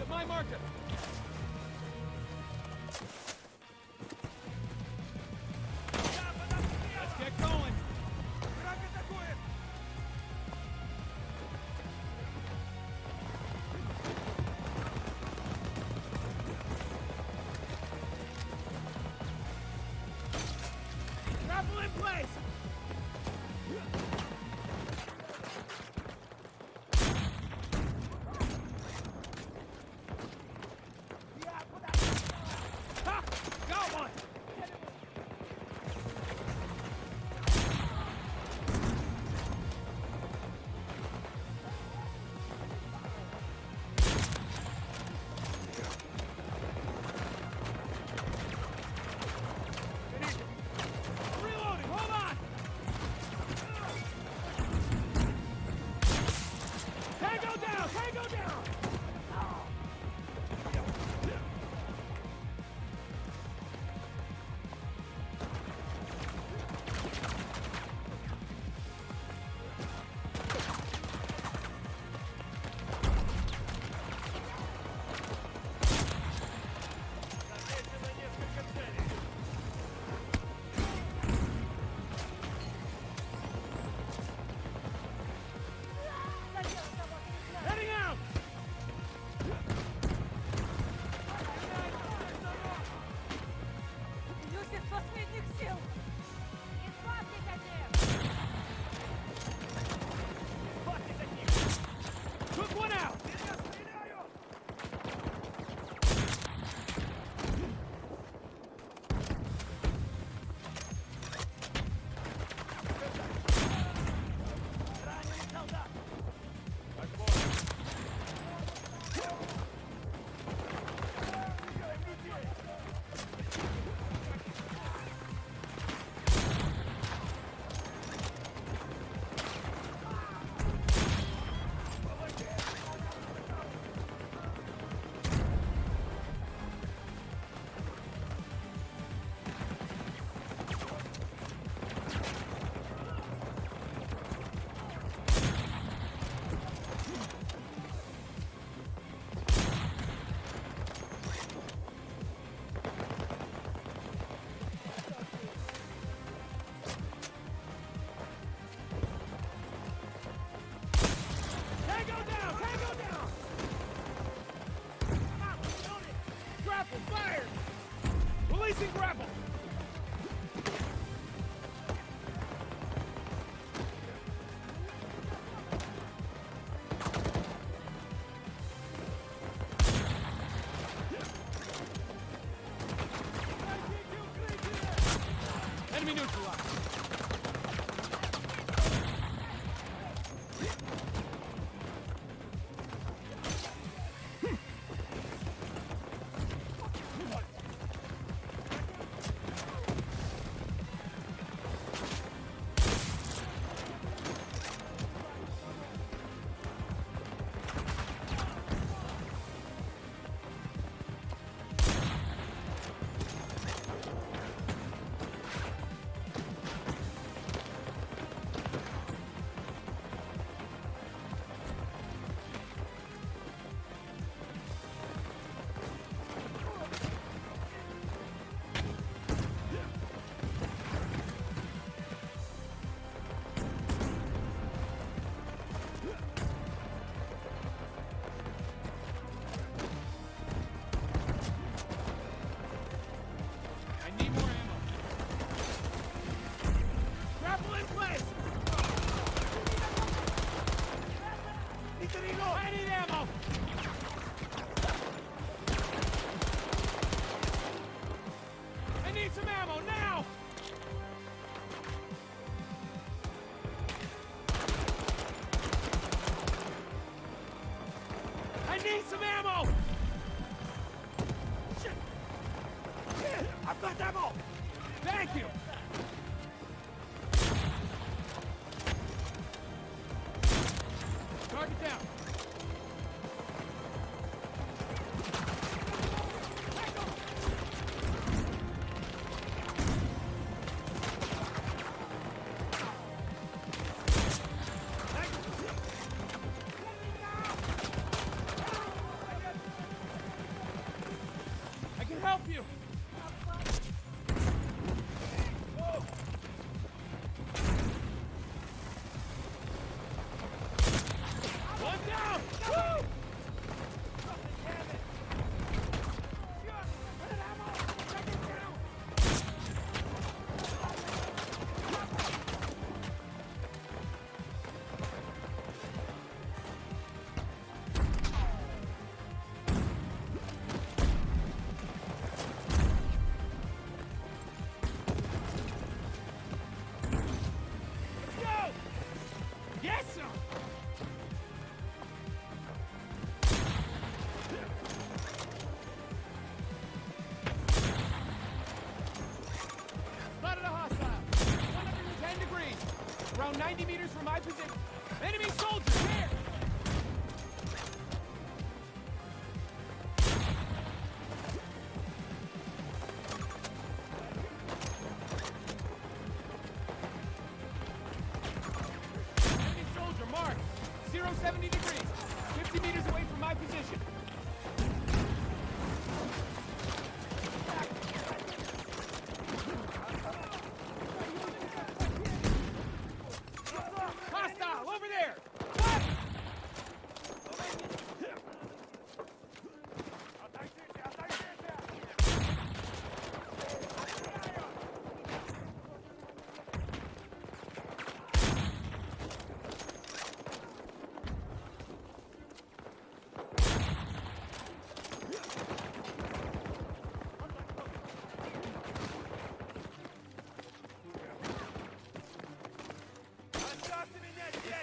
At my marker! Let's get going! Grapple in place! Releasing grapple! Enemy neutralized! I need ammo! need some ammo! Shit! Yeah, I've got ammo! Thank you! Target down! I can help you! One down! Woo! Go! Yes, sir! Spotted a hostile. 110 degrees. Around 90 meters from my position. Enemy soldiers here! Enemy soldier marked. 070 degrees. 50 meters away from my position. Hostile, over there!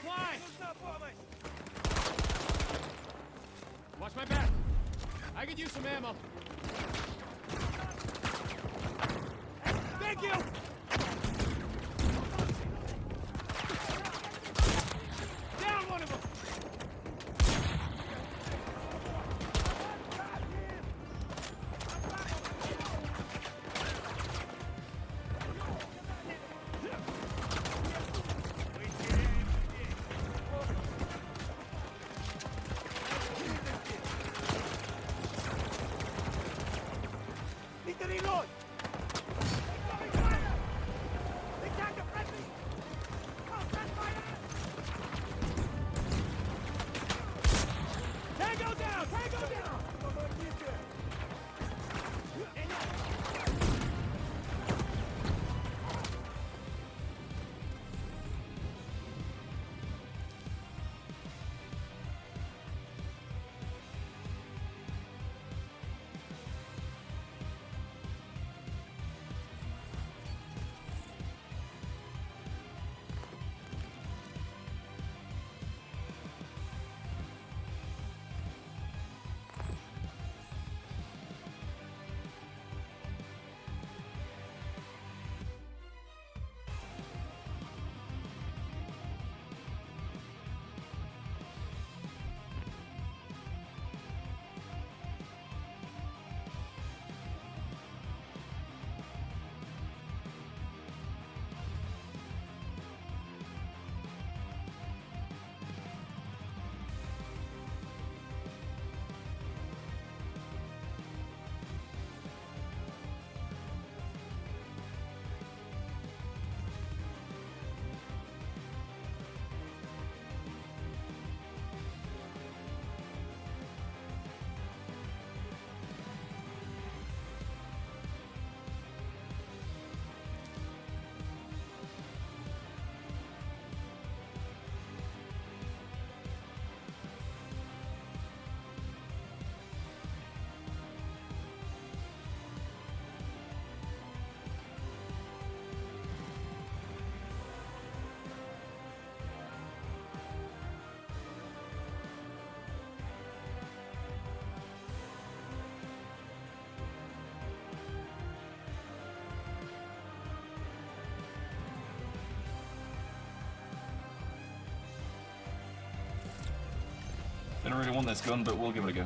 What? It's flying! Watch my back. I could use some ammo. Thank you! Down one of them! Didn't really want this gun, but we'll give it a go.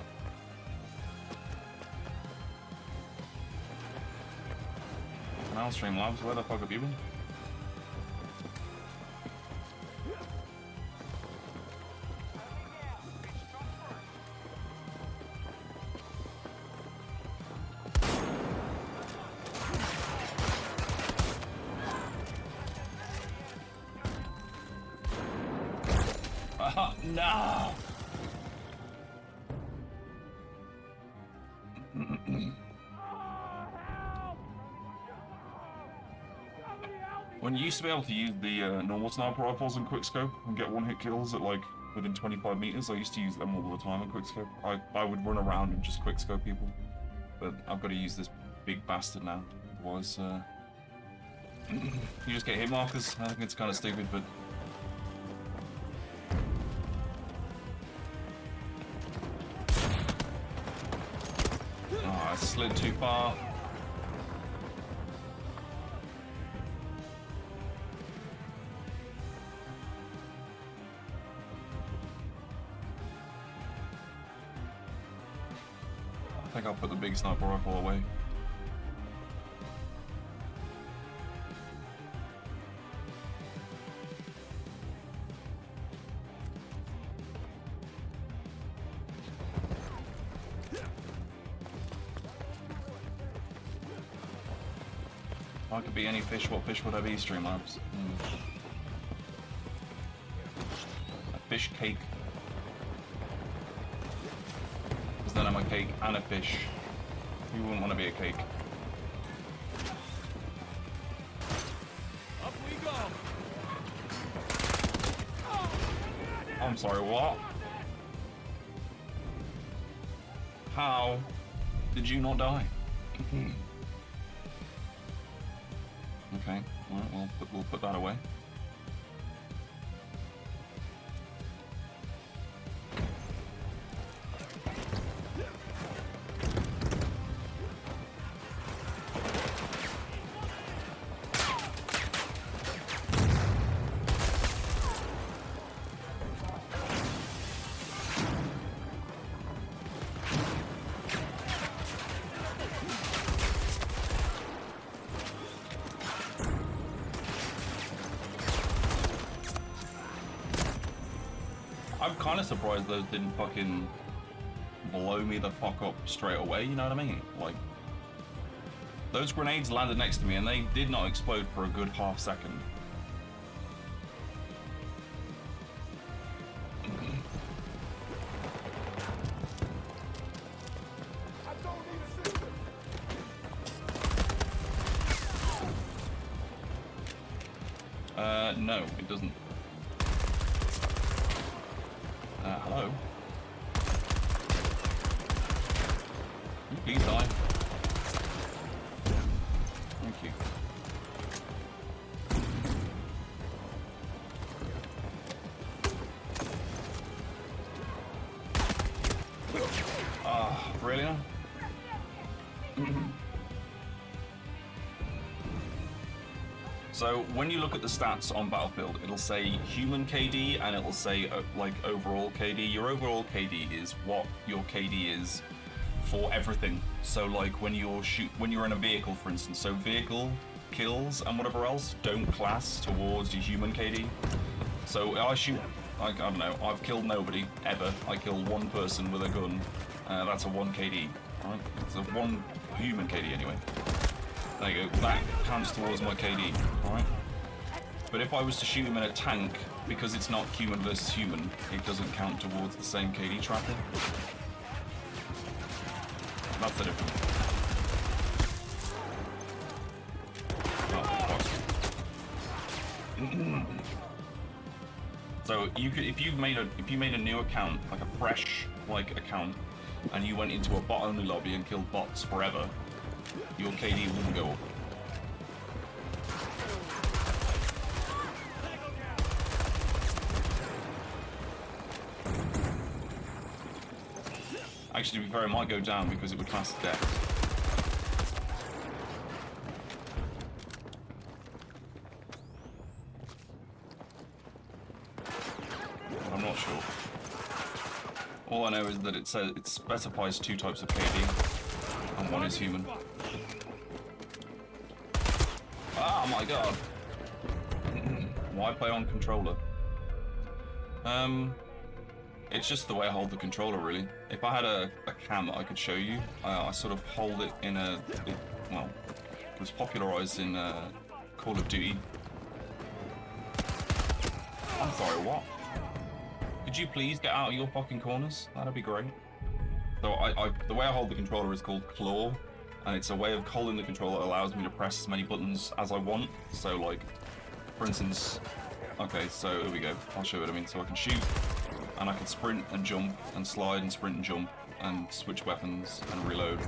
Now, Streamlabs, where the fuck have you been? No! When you used to be able to use the normal sniper rifles in quickscope and get one-hit kills at like within 25 meters, I used to use them all the time in quickscope. I would run around and just quickscope people, but I've got to use this big bastard now. Otherwise, you just get hit markers. I think it's kind of stupid, but. Oh, I slid too far. I think I'll put the big sniper rifle away. If I could be any fish, what fish would I be, Streamlabs? A fish cake. Then I'm a cake and a fish. You wouldn't want to be a cake. Up we go. I'm sorry, what? How did you not die? Okay, alright, we'll put that away. I'm kind of surprised those didn't fucking blow me the fuck up straight away, you know what I mean? Like, those grenades landed next to me and they did not explode for a good half second. No, it doesn't. Hello? Please die. Thank you. Really now? So when you look at the stats on Battlefield, it'll say human KD and it'll say like overall KD. Your overall KD is what your KD is for everything. So like when you're in a vehicle, for instance, so vehicle kills and whatever else don't class towards your human KD. So I shoot, like, I don't know, I've killed nobody ever. I killed one person with a gun. That's a 1 KD, right? It's a 1 human KD anyway. There you go, that counts towards my KD, alright? But if I was to shoot him in a tank, because it's not human versus human, it doesn't count towards the same KD tracker. That's the difference. Oh, fuck. So you could, if you made a new account, like a fresh account, and you went into a bot-only lobby and killed bots forever, your KD wouldn't go up. Actually, to be fair, it might go down because it would class as death. I'm not sure. All I know is that it says it specifies 2 types of KD, and 1 is human. Oh my god! Why play on controller? It's just the way I hold the controller, really. If I had a cam that I could show you, I sort of hold it in well, it was popularized in Call of Duty. I'm sorry, what? Could you please get out of your fucking corners? That'd be great. So the way I hold the controller is called claw, and it's a way of holding the controller that allows me to press as many buttons as I want. So like, for instance, okay, so here we go. I'll show you what I mean. So I can shoot, and I can sprint and jump, and slide and sprint and jump, and switch weapons and reload.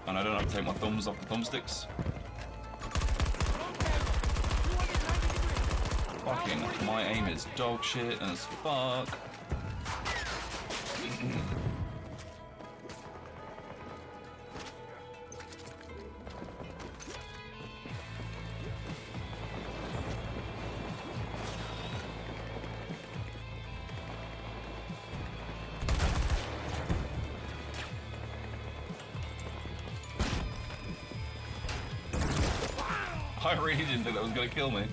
And I don't have to take my thumbs off the thumbsticks. Fucking, my aim is dog shit as fuck. I really didn't think that was gonna kill me.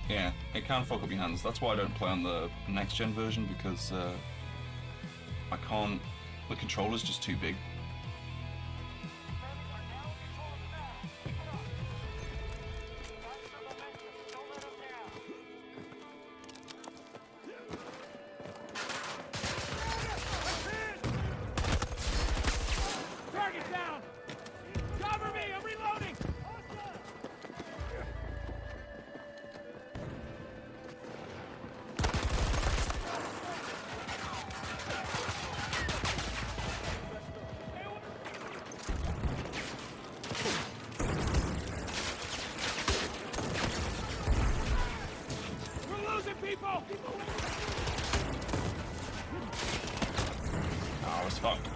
Yeah, it can fuck up your hands. That's why I don't play on the next gen version, because I can't. The controller's just too big. Target down! Cover me! I'm reloading! We're losing people! Oh, I was fucked.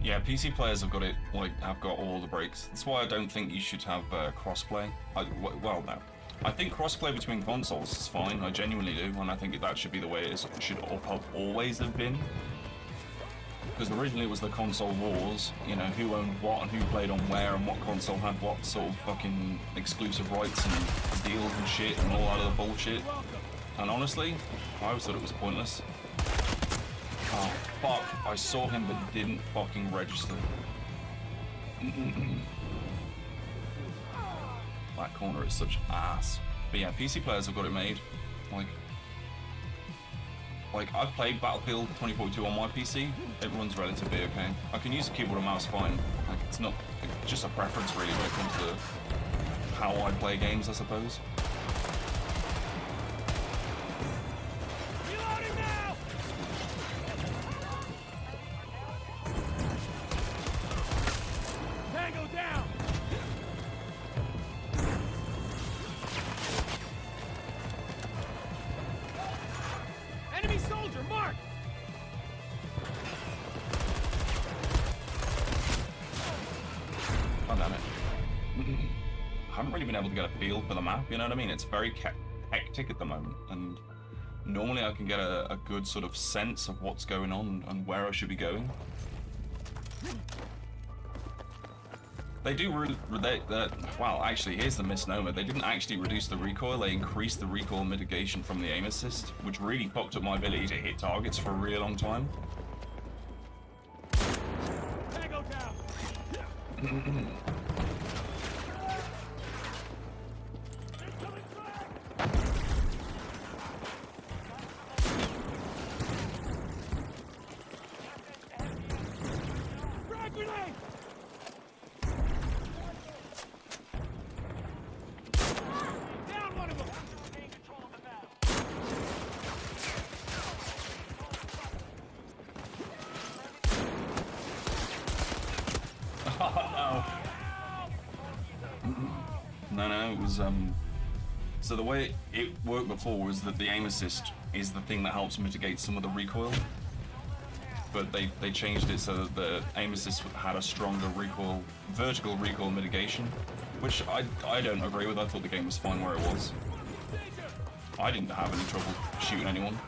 Yeah, PC players have got it, like, have got all the breaks. That's why I don't think you should have crossplay. Well, no. I think crossplay between consoles is fine, I genuinely do, and I think that should be the way it should always have been. Because originally it was the console wars, you know, who owned what and who played on where and what console had what sort of fucking exclusive rights and deals and shit and all that other bullshit. And honestly, I always thought it was pointless. Oh, fuck. I saw him but didn't fucking register. That corner is such ass. But yeah, PC players have got it made. Like I've played Battlefield 2042 on my PC. It runs relatively okay. I can use a keyboard and mouse fine. Like it's just a preference really when it comes to how I play games, I suppose. Reloading now! Tango down! Enemy soldier, mark! Oh, damn it. I haven't really been able to get a feel for the map, you know what I mean? It's very hectic at the moment, and normally I can get a good sort of sense of what's going on and where I should be going. They do, well, actually, here's the misnomer. They didn't actually reduce the recoil, they increased the recoil mitigation from the aim assist, which really fucked up my ability to hit targets for a really long time. Tango down! Frag grenade! Down one of them! Oh, no. No, it was, so the way it worked before was that the aim assist is the thing that helps mitigate some of the recoil. but they changed it so that the aim assist had a stronger recoil, vertical recoil mitigation, which I don't agree with. I thought the game was fine where it was. I didn't have any trouble shooting anyone.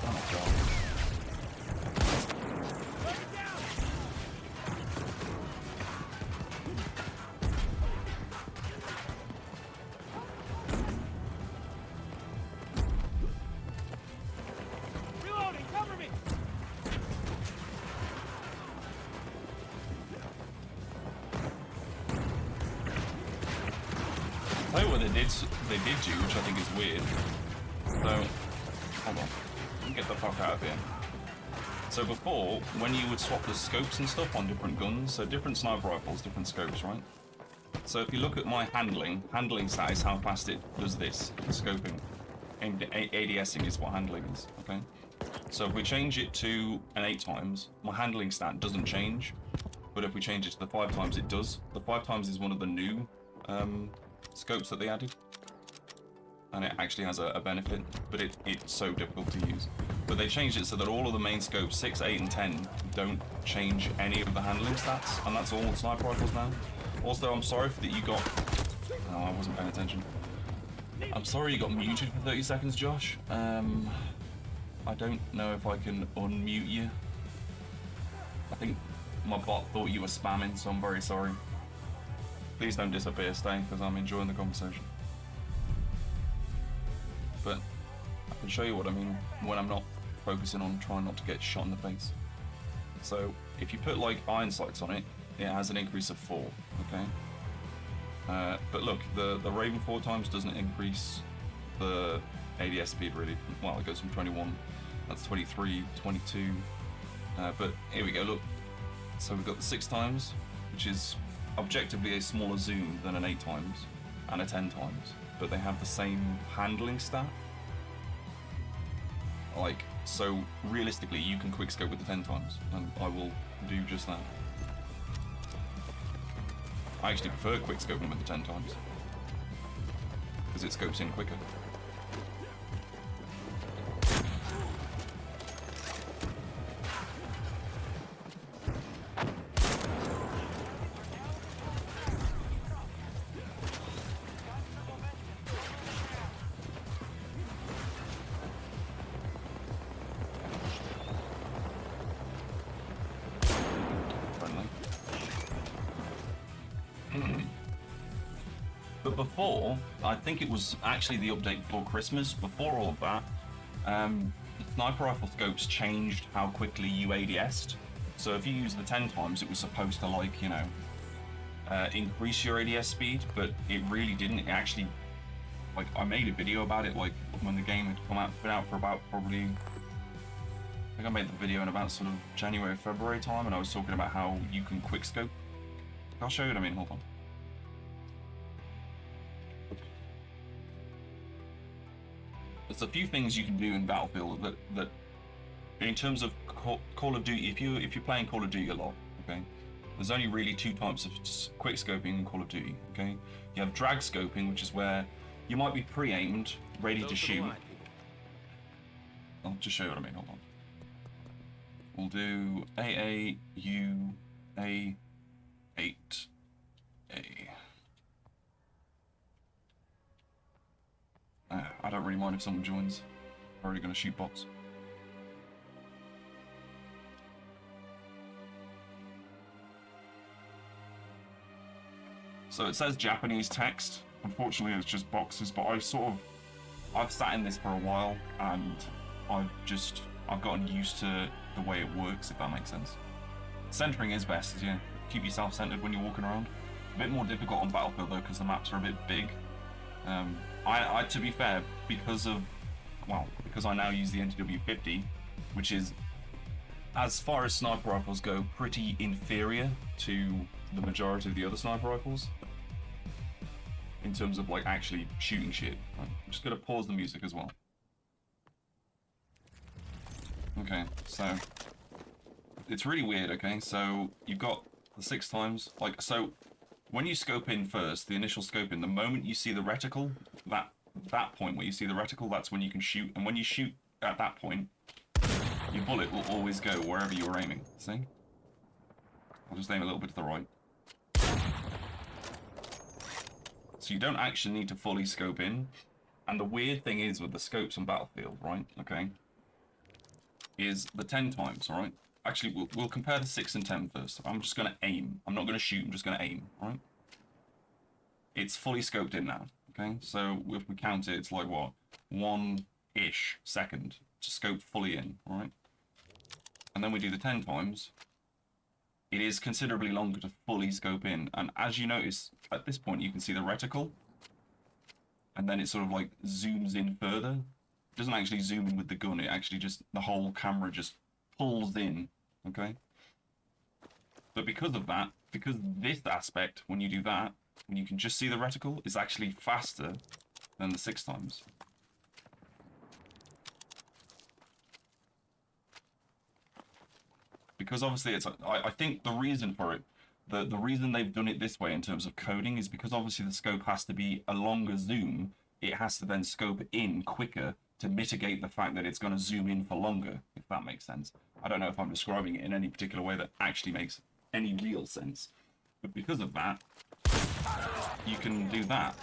Oh my god. Reloading, cover me! Tell you what they did do, which I think is weird. So, hold on. Let me get the fuck out of here. So before, when you would swap the scopes and stuff on different guns, so different sniper rifles, different scopes, right? So if you look at my handling stat is how fast it does this, the scoping. ADSing is what handling is, okay? So if we change it to an 8 times, my handling stat doesn't change. But if we change it to the 5 times, it does. The 5 times is one of the new scopes that they added, and it actually has a benefit, but it's so difficult to use. But they changed it so that all of the main scopes, 6, 8, and 10, don't change any of the handling stats, and that's all sniper rifles now. Also, I'm sorry that you got... Oh, I wasn't paying attention. I'm sorry you got muted for 30 seconds, Josh. I don't know if I can unmute you. I think my bot thought you were spamming, so I'm very sorry. Please don't disappear, stay, because I'm enjoying the conversation. But I can show you what I mean when I'm not focusing on trying not to get shot in the face. So if you put like iron sights on it, it has an increase of 4, okay? But look, the Raven 4 times doesn't increase the ADS speed really. Well, it goes from 21, that's 23, 22. But here we go, look. So we've got the 6 times, which is objectively a smaller zoom than an 8 times and a 10 times, but they have the same handling stat. Like, so realistically you can quickscope with the 10 times, and I will do just that. I actually prefer quickscoping with the 10 times because it scopes in quicker. But before, I think it was actually the update before Christmas, before all of that, sniper rifle scopes changed how quickly you ADS'd. So if you use the 10 times, it was supposed to, like, you know, increase your ADS speed, but it really didn't. It actually, like, I made a video about it, like, when the game had been out for about probably, I think I made the video in about sort of January, February time, and I was talking about how you can quickscope. I'll show you what I mean, hold on. There's a few things you can do in Battlefield that in terms of Call of Duty, if you're playing Call of Duty a lot, okay, there's only really 2 types of quick scoping in Call of Duty, okay? You have drag scoping, which is where you might be pre-aimed, ready to shoot. I'll just show you what I mean, hold on. We'll do AA, U, A, 8, A. I don't really mind if someone joins. I'm already going to shoot bots. So it says Japanese text. Unfortunately, it's just boxes, but I've sat in this for a while, and I've gotten used to the way it works, if that makes sense. Centering is best, yeah. Keep yourself centered when you're walking around. A bit more difficult on Battlefield though, because the maps are a bit big. I to be fair, because I now use the NTW50, which is, as far as sniper rifles go, pretty inferior to the majority of the other sniper rifles in terms of like actually shooting shit. Right, I'm just gonna pause the music as well. Okay, so it's really weird. Okay, so you've got the 6 times, like, so when you scope in first, the initial scope in, the moment you see the reticle, that point where you see the reticle, that's when you can shoot. And when you shoot at that point, your bullet will always go wherever you were aiming. See? I'll just aim a little bit to the right. So you don't actually need to fully scope in. And the weird thing is with the scopes on Battlefield, right? Okay. Is the 10 times, alright? Actually, we'll compare the 6 and 10 first. I'm just going to aim. I'm not going to shoot, I'm just going to aim, alright? It's fully scoped in now, okay? So if we count it, it's like what? 1-ish second to scope fully in, alright? And then we do the 10 times. It is considerably longer to fully scope in. And as you notice, at this point, you can see the reticle. And then it sort of like zooms in further. It doesn't actually zoom in with the gun, it actually just, the whole camera just pulls in, okay? But because of that, because this aspect, when you do that, when you can just see the reticle, is actually faster than the 6 times. Because obviously it's, I think the reason for it, the reason they've done it this way in terms of coding is because obviously the scope has to be a longer zoom, it has to then scope in quicker to mitigate the fact that it's going to zoom in for longer, if that makes sense. I don't know if I'm describing it in any particular way that actually makes any real sense. But because of that, you can do that.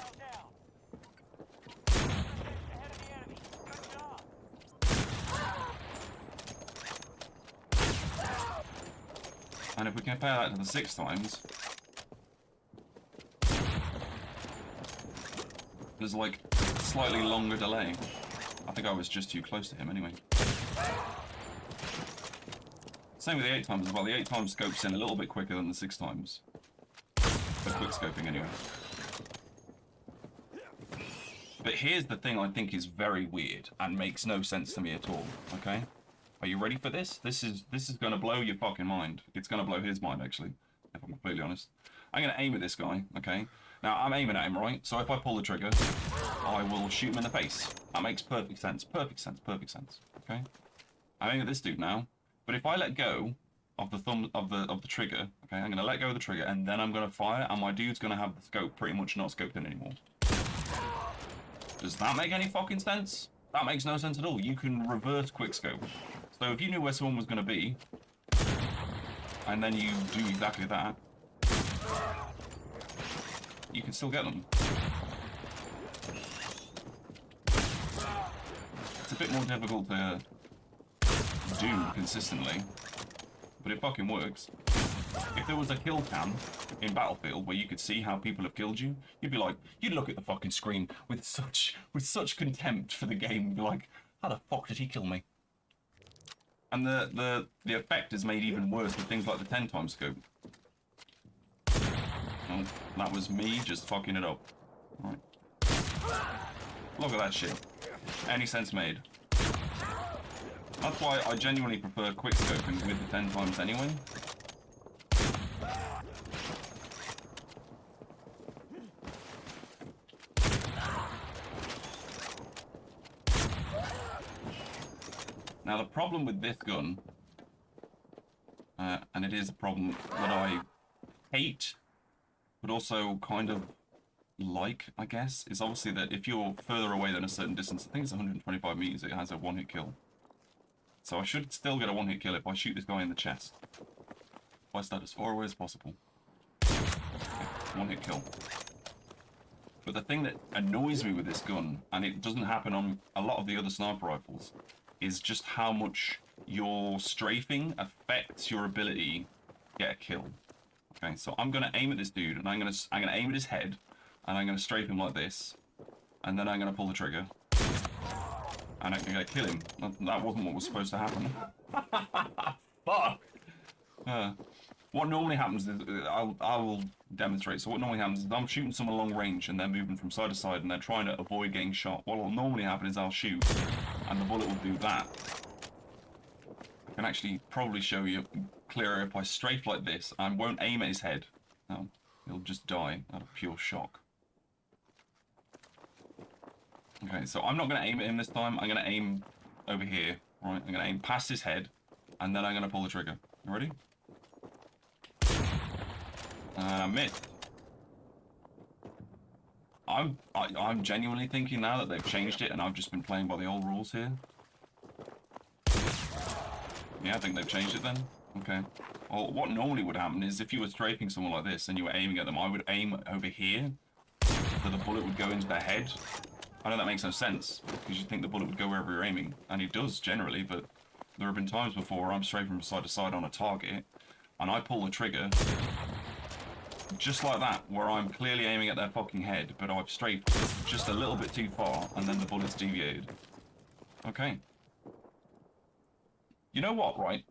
And if we compare that to the 6 times, there's like a slightly longer delay. I think I was just too close to him anyway. Same with the 8 times as well. The 8 times scopes in a little bit quicker than the 6 times. For quick scoping anyway. But here's the thing I think is very weird and makes no sense to me at all, okay? Are you ready for this? This is going to blow your fucking mind. It's going to blow his mind, actually, if I'm completely honest. I'm going to aim at this guy, okay? Now, I'm aiming at him, right? So if I pull the trigger, I will shoot him in the face. That makes perfect sense. Perfect sense. Perfect sense. Okay? I'm aiming at this dude now. But if I let go of the the trigger, okay, I'm going to let go of the trigger, and then I'm going to fire, and my dude's going to have the scope pretty much not scoped in anymore. Does that make any fucking sense? That makes no sense at all. You can reverse quickscope. So if you knew where someone was going to be, and then you do exactly that, you can still get them. It's a bit more difficult to do consistently, but it fucking works. If there was a kill cam in Battlefield where you could see how people have killed you, you'd be like, you'd look at the fucking screen with such contempt for the game and be like, how the fuck did he kill me? And the effect is made even worse with things like the 10 times scope. Oh, that was me just fucking it up. Right. Look at that shit. Any sense made? That's why I genuinely prefer quick scoping with the 10 times anyway. Now the problem with this gun, and it is a problem that I hate, but also kind of like, I guess, is obviously that if you're further away than a certain distance, I think it's 125 meters, it has a one-hit kill. So I should still get a one-hit kill if I shoot this guy in the chest. If I start as far away as possible. One-hit kill. But the thing that annoys me with this gun, and it doesn't happen on a lot of the other sniper rifles, is just how much your strafing affects your ability to get a kill. Okay, so I'm gonna aim at this dude, and I'm gonna aim at his head, and I'm gonna strafe him like this, and then I'm gonna pull the trigger, and I'm gonna kill him. That wasn't what was supposed to happen. Fuck. What normally happens is I will demonstrate. So what normally happens is I'm shooting someone long range, and they're moving from side to side, and they're trying to avoid getting shot. What will normally happen is I'll shoot, and the bullet will do that. I can actually probably show you clearer if I strafe like this. I won't aim at his head. No, he'll just die out of pure shock. Okay, so I'm not going to aim at him this time. I'm going to aim over here. Right, I'm going to aim past his head, and then I'm going to pull the trigger. You ready? And I missed. I'm genuinely thinking now that they've changed it and I've just been playing by the old rules here. Yeah, I think they've changed it then. Okay. Well, what normally would happen is if you were strafing someone like this and you were aiming at them, I would aim over here so the bullet would go into their head. I know that makes no sense because you'd think the bullet would go wherever you're aiming, and it does generally, but there have been times before where I'm strafing from side to side on a target and I pull the trigger just like that, where I'm clearly aiming at their fucking head, but I've strafed just a little bit too far and then the bullet's deviated. Okay. You know what, right?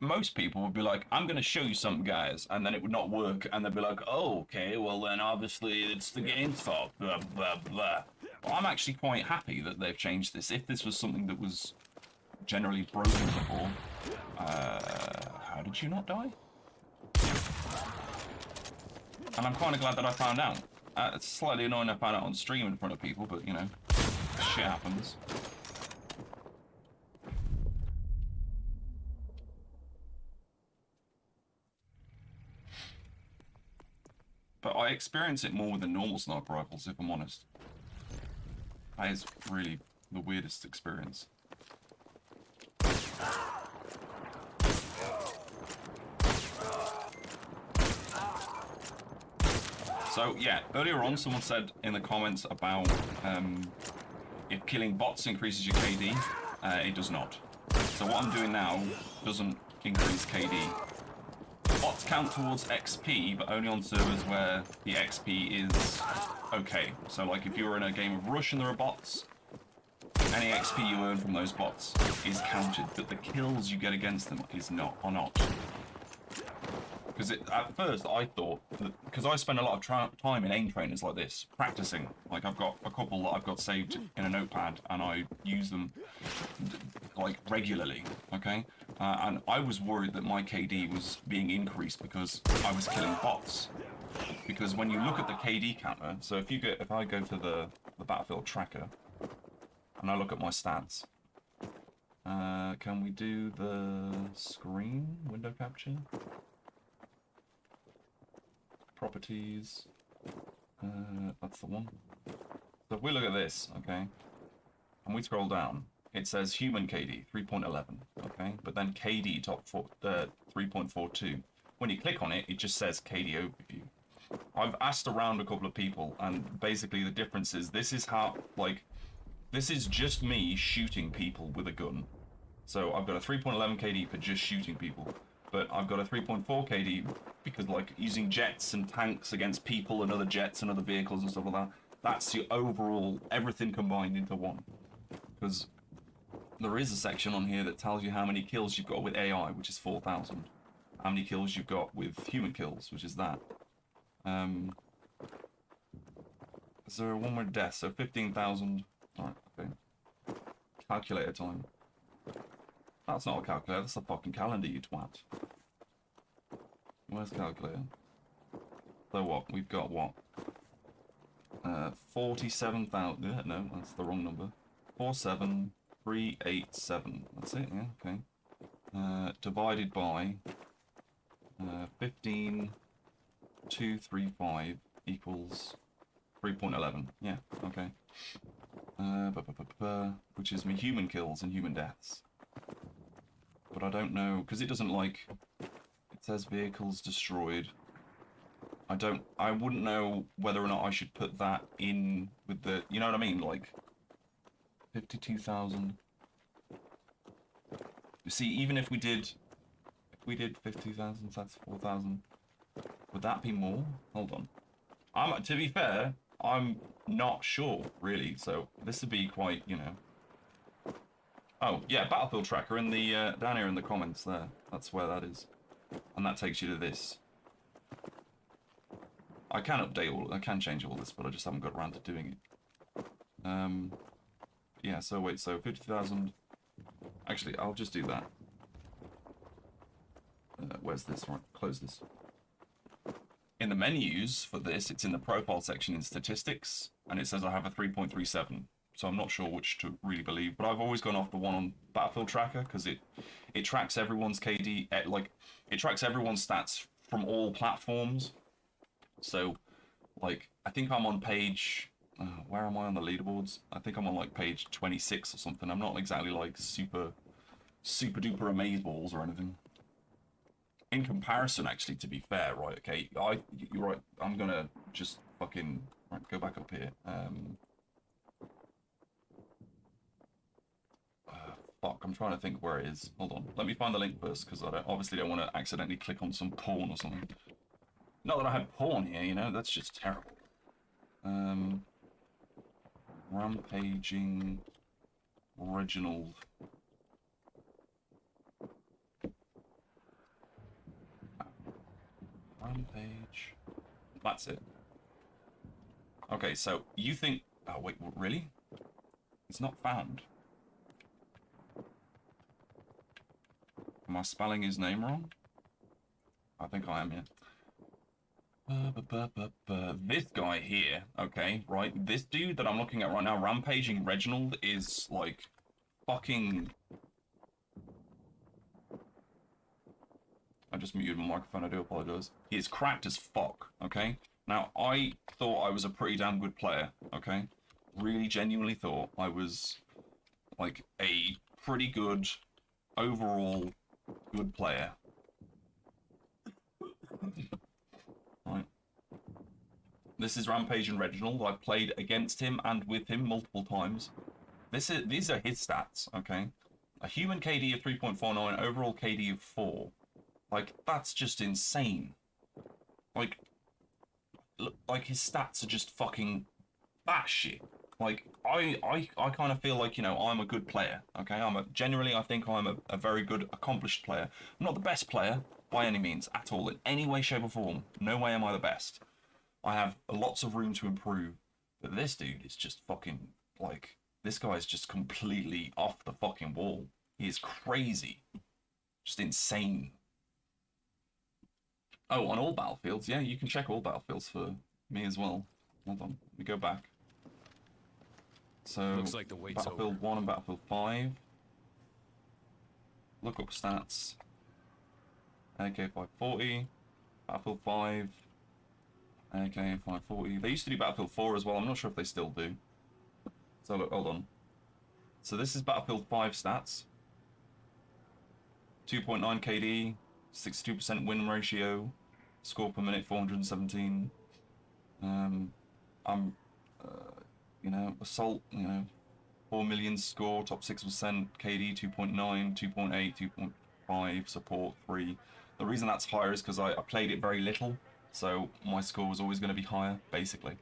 Most people would be like, I'm going to show you something, guys, and then it would not work, and they'd be like, oh, okay, well then obviously it's the game's fault, blah, blah, blah. Well, I'm actually quite happy that they've changed this. If this was something that was generally broken before, how did you not die? And I'm kind of glad that I found out. It's slightly annoying I found out on stream in front of people, but, you know, shit happens. But I experience it more with the normal sniper rifles, if I'm honest. That is really the weirdest experience. So yeah, earlier on someone said in the comments about if killing bots increases your KD, it does not. So what I'm doing now doesn't increase KD. Bots count towards XP, but only on servers where the XP is okay. So like if you're in a game of Rush and there are bots, any XP you earn from those bots is counted, but the kills you get against them are not. Because at first I thought, because I spend a lot of time in aim trainers like this, practicing. Like I've got a couple that I've got saved in a notepad and I use them like regularly, okay? And I was worried that my KD was being increased because I was killing bots. Because when you look at the KD counter, so if I go to the Battlefield tracker and I look at my stats, can we do the screen window capture? Properties, that's the one. So if we look at this, okay, and we scroll down, it says human KD 3.11, okay, but then KD top 3.42. When you click on it, it just says KD overview. I've asked around a couple of people, and basically the difference is this is just me shooting people with a gun. So I've got a 3.11 KD for just shooting people. But I've got a 3.4 KD because, like, using jets and tanks against people and other jets and other vehicles and stuff like that, that's your overall, everything combined into one. Because there is a section on here that tells you how many kills you've got with AI, which is 4,000. How many kills you've got with human kills, which is that. Is there one more death? So 15,000. Alright, okay. Calculator time. That's not a calculator, that's a fucking calendar, you twat. Where's the calculator? So what? We've got what? 47,000. No, that's the wrong number. 47387. That's it, yeah, okay. Divided by 15,235 equals 3.11. Yeah, okay. Which is me human kills and human deaths. But I don't know, because it doesn't like, it says vehicles destroyed. I wouldn't know whether or not I should put that in with the, you know what I mean, like 52,000. You see, even if we did 50,000, that's 4,000. Would that be more? Hold on. To be fair, I'm not sure really, so this would be quite, you know. Oh, yeah, Battlefield Tracker in the down here in the comments there. That's where that is. And that takes you to this. I can change all this, but I just haven't got around to doing it. Yeah, so wait, so 50,000. Actually, I'll just do that. Where's this? Right, close this. In the menus for this, it's in the profile section in statistics, and it says I have a 3.37. So I'm not sure which to really believe, but I've always gone off the one on Battlefield Tracker because it tracks everyone's KD, like it tracks everyone's stats from all platforms. So like, I think I'm on page. Where am I on the leaderboards? I think I'm on like page 26 or something. I'm not exactly like super duper amazeballs or anything. In comparison, actually, to be fair, right? Okay, you're right. I'm gonna just fucking go back up here. Fuck, I'm trying to think where it is. Hold on, let me find the link first, because I obviously don't want to accidentally click on some porn or something. Not that I have porn here, you know. That's just terrible. Rampaging Reginald. Rampage. That's it. Okay, so you think... Oh, wait, really? It's not found. Am I spelling his name wrong? I think I am, yeah. This guy here, okay, right? This dude that I'm looking at right now, Rampaging Reginald, is like fucking... I just muted my microphone, I do apologize. He is cracked as fuck, okay? Now, I thought I was a pretty damn good player, okay? Really genuinely thought I was like a pretty good, overall good player. Right. This is Rampage and Reginald. I've played against him and with him multiple times. These are his stats, okay? A human KD of 3.49, overall KD of 4. Like, that's just insane. Like his stats are just fucking batshit. Like, I kind of feel like, you know, I'm a good player, okay? Generally, I think I'm a very good, accomplished player. I'm not the best player, by any means, at all, in any way, shape, or form. No way am I the best. I have lots of room to improve. But this dude is just fucking, like, this guy is just completely off the fucking wall. He is crazy. Just insane. Oh, on all battlefields? Yeah, you can check all battlefields for me as well. Hold on, let me go back. So, looks like the wait's Battlefield over. 1 and Battlefield 5. Look up stats. AK-540. Battlefield 5. AK-540. They used to do Battlefield 4 as well. I'm not sure if they still do. So look, hold on. So this is Battlefield 5 stats. 2.9 KD. 62% win ratio. Score per minute 417. You know, assault, you know, 4 million score, top 6%, KD 2.9, 2.8, 2.5, support 3. The reason that's higher is because I played it very little, so my score was always going to be higher, basically.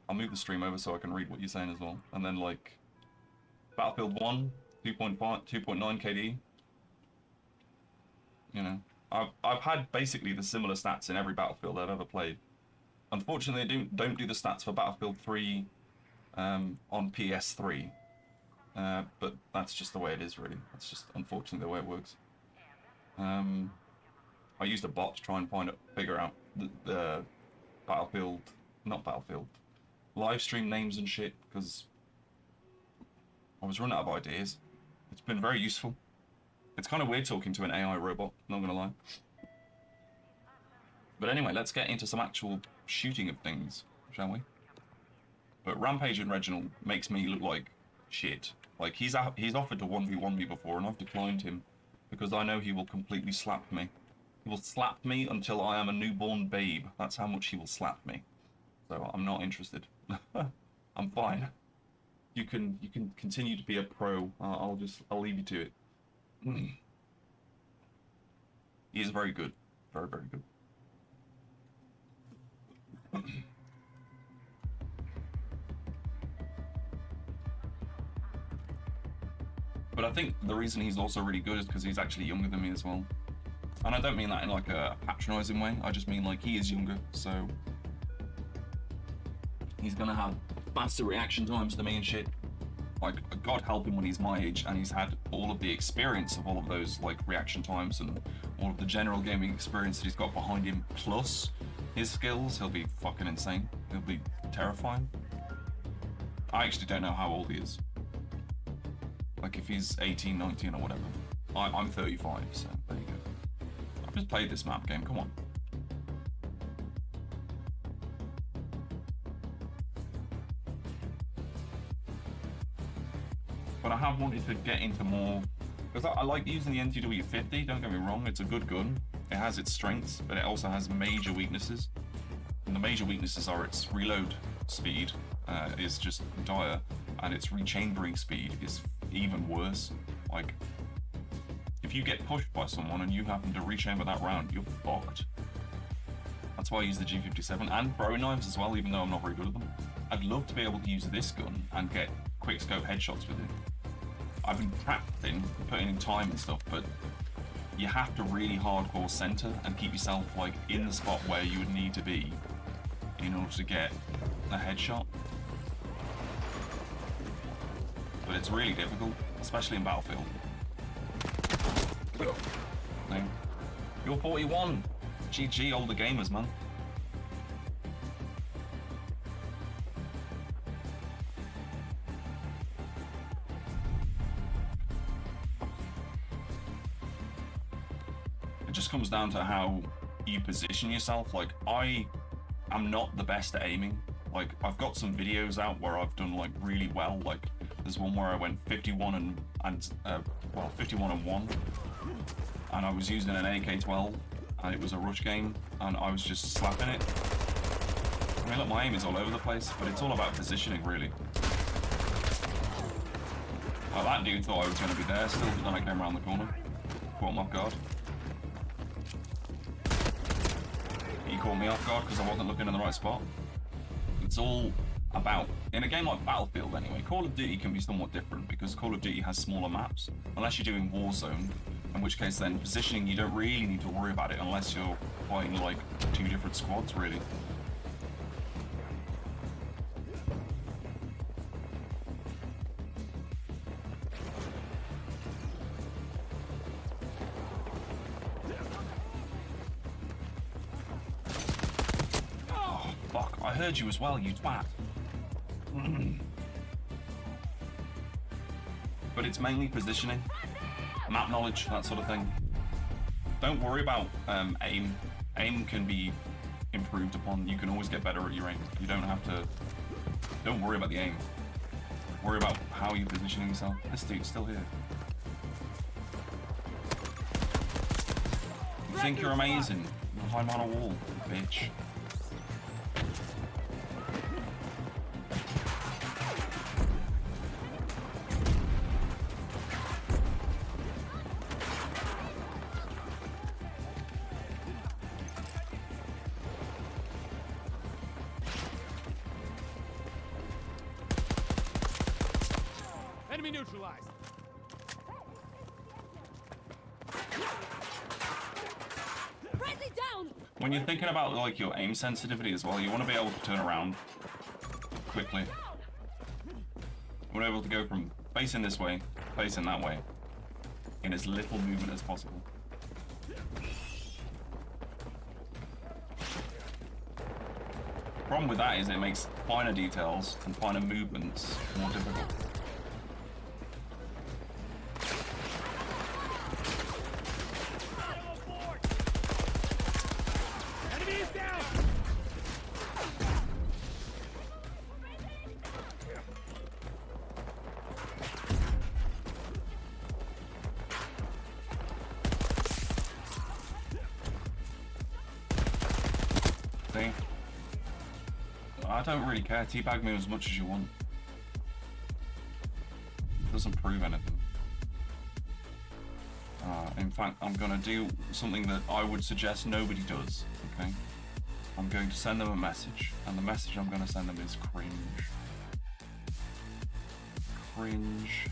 I'll move the stream over so I can read what you're saying as well. And then, like, Battlefield 1, 2.5, 2.9 KD. You know, I've had basically the similar stats in every Battlefield I've ever played. Unfortunately, they don't do the stats for Battlefield 3 on PS3, but that's just the way it is, really. That's just unfortunately the way it works. I used a bot to try and figure out the live stream names and shit, because I was running out of ideas. It's been very useful. It's kind of weird talking to an AI robot, not gonna lie. But anyway, let's get into some actual shooting of things, shall we? But Rampage and Reginald makes me look like shit. Like, he's offered to 1v1 me before, and I've declined him because I know he will completely slap me. He will slap me until I am a newborn babe. That's how much he will slap me. So I'm not interested. I'm fine. You can continue to be a pro. I'll leave you to it. He is very good. Very, very good. But I think the reason he's also really good is because he's actually younger than me as well. And I don't mean that in like a patronizing way. I just mean like he is younger, so he's gonna have faster reaction times to me and shit. Like, God help him when he's my age and he's had all of the experience of all of those like reaction times and all of the general gaming experience that he's got behind him, plus his skills. He'll be fucking insane. He'll be terrifying. I actually don't know how old he is. Like, if he's 18, 19 or whatever. I'm 35, so there you go. I've just played this map game, come on. but I have wanted to get into more, because I like using the NTW50, don't get me wrong, it's a good gun. It has its strengths, but it also has major weaknesses. And the major weaknesses are its reload speed is just dire, and its rechambering speed is even worse. Like, if you get pushed by someone and you happen to rechamber that round, you're fucked. That's why I use the G57 and throwing knives as well, even though I'm not very good at them. I'd love to be able to use this gun and get quick-scope headshots with it. I've been practicing, putting in time and stuff, but you have to really hardcore center and keep yourself like in the spot where you would need to be in order to get a headshot. But it's really difficult, especially in Battlefield. No. You're 41. GG, older gamers, man. It just comes down to how you position yourself. Like, I am not the best at aiming. Like, I've got some videos out where I've done like really well. Like, there's one where I went 51 and 1, and I was using an AK-12, and it was a rush game, and I was just slapping it. I mean, look, my aim is all over the place, but it's all about positioning, really. Well, that dude thought I was going to be there still, but then I came around the corner, caught him off guard. He caught me off guard because I wasn't looking in the right spot. It's all about, in a game like Battlefield anyway, Call of Duty can be somewhat different because Call of Duty has smaller maps, unless you're doing Warzone, in which case then positioning, you don't really need to worry about it unless you're fighting like 2 different squads, really. Oh, fuck, I heard you as well, you twat. But it's mainly positioning, map knowledge, that sort of thing. Don't worry about aim. Aim can be improved upon. You can always get better at your aim. You don't have to. Don't worry about the aim. Worry about how you're positioning yourself. This dude's still here. You think you're amazing? You'll climb on a wall, bitch. Enemy neutralized. When you're thinking about like your aim sensitivity as well, you want to be able to turn around quickly. You want to be able to go from facing this way, facing that way, in as little movement as possible. Problem with that is it makes finer details and finer movements more difficult. See? I don't really care. Teabag me as much as you want. It doesn't prove anything. In fact, I'm going to do something that I would suggest nobody does, okay? I'm going to send them a message, and the message I'm going to send them is cringe. Cringe.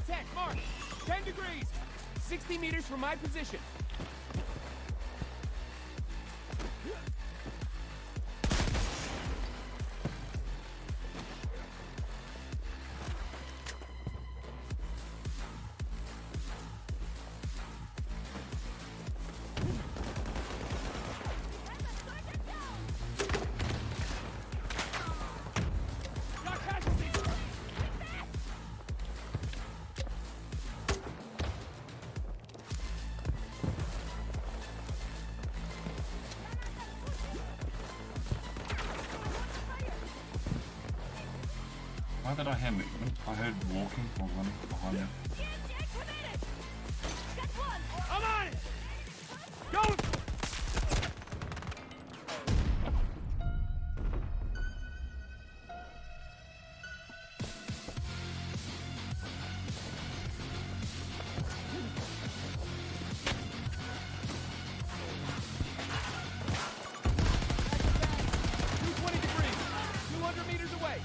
Tech, mark. 10 degrees. 60 meters from my position. Why did I hear movement? I heard walking or running behind me. I'm on it! Go! Degrees, 200 meters away.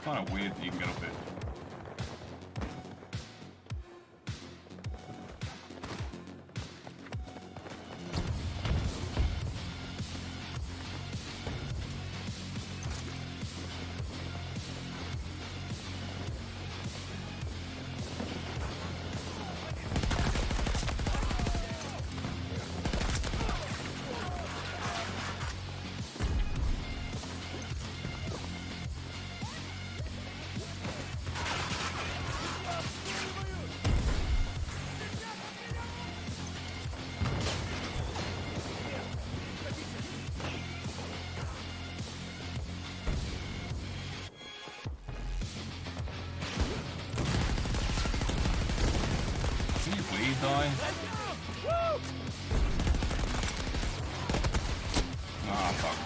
Kind of weird that you can get up here. Can you please die? Ah, fuck.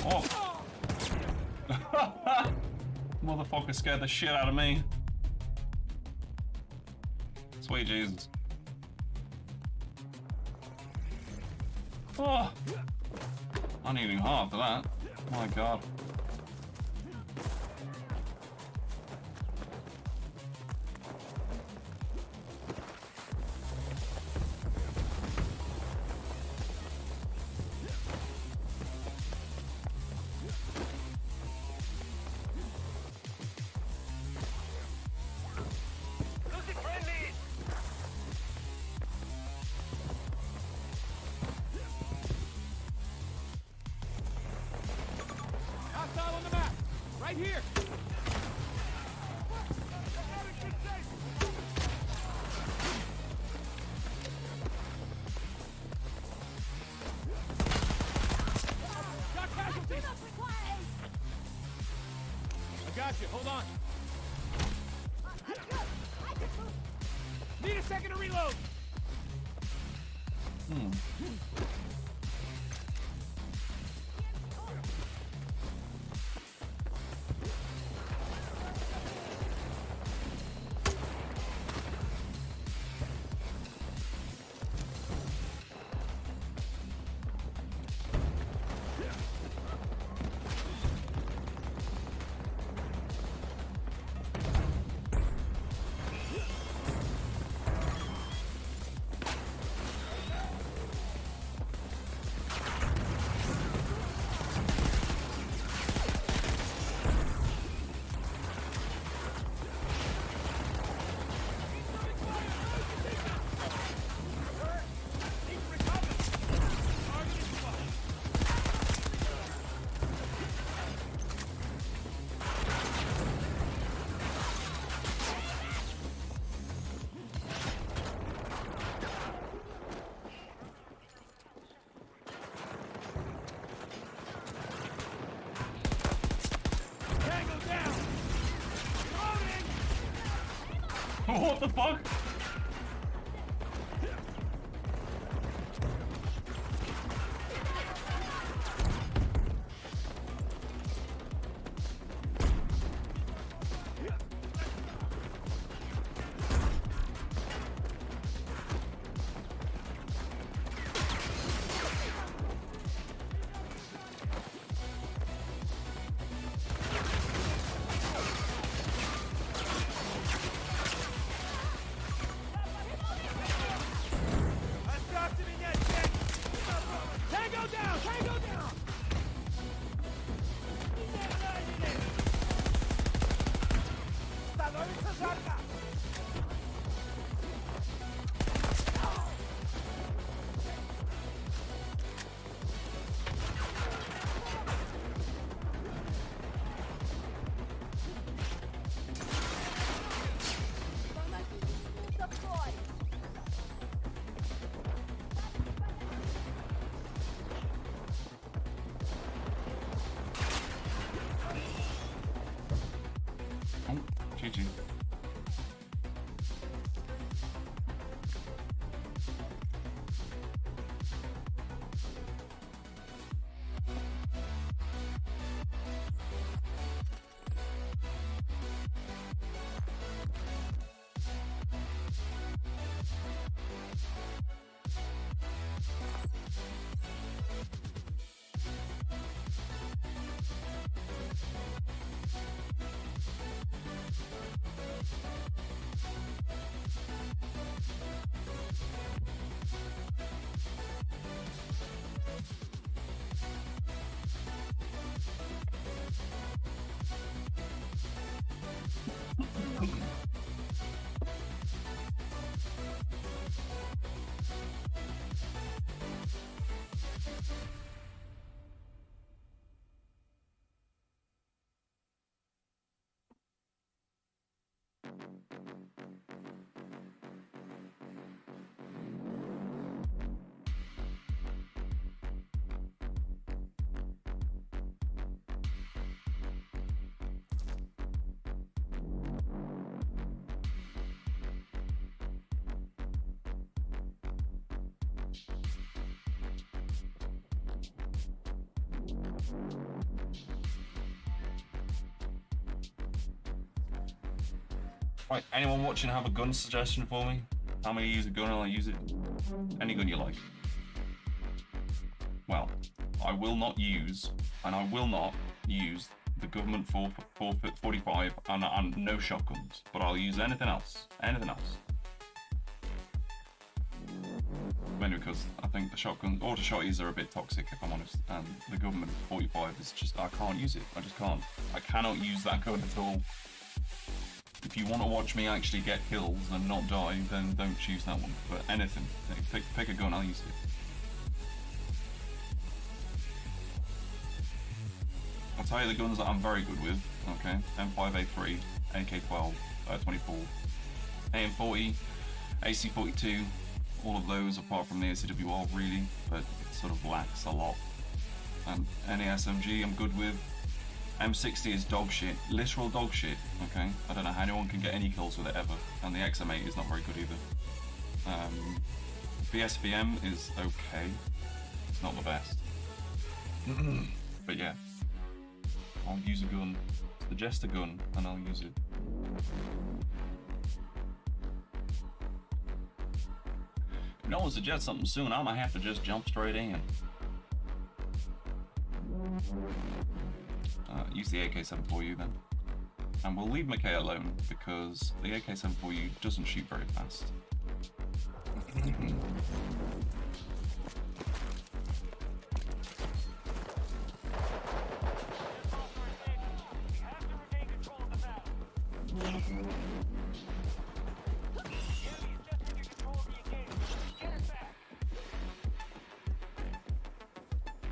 Oh! Motherfucker scared the shit out of me. Sweet Jesus. Oh! I'm eating half of that. My god. Hostile on the map. Right here. Got casualties. I got you. Hold on. Need a second to reload. What the fuck? Tango down! Tango down! Oh, GG. Right, anyone watching have a gun suggestion for me? How many use a gun and I'll use it? Any gun you like. Well, I will not use, and I will not use the government 445 and no shotguns, but I'll use anything else. Anything else. Mainly because I think the shotguns, auto shotties are a bit toxic if I'm honest, and the government 45 is just, I can't use it. I just can't. I cannot use that gun at all. If you want to watch me actually get kills and not die, then don't choose that one. But anything, pick a gun, I'll use it. I'll tell you the guns that I'm very good with, okay? M5A3, AK-12, 24, AM-40, AC-42, all of those apart from the ACWR really, but it sort of lacks a lot. And any SMG I'm good with. M60 is dog shit, literal dog shit, okay? I don't know how anyone can get any kills with it ever, and the XM8 is not very good either. BSVM is okay, it's not the best. But yeah, I'll use a gun, suggest a gun, and I'll use it. If no one suggests something soon, I might have to just jump straight in. Use the AK-74U then. And we'll leave McKay alone because the AK-74U doesn't shoot very fast.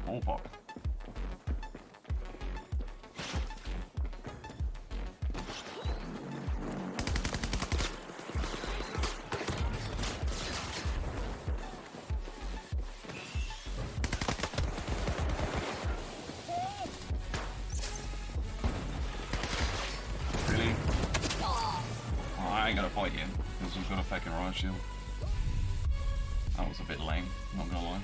Oh fuck. ain't gonna fight you, because we've got a fucking riot shield. That was a bit lame, not gonna lie.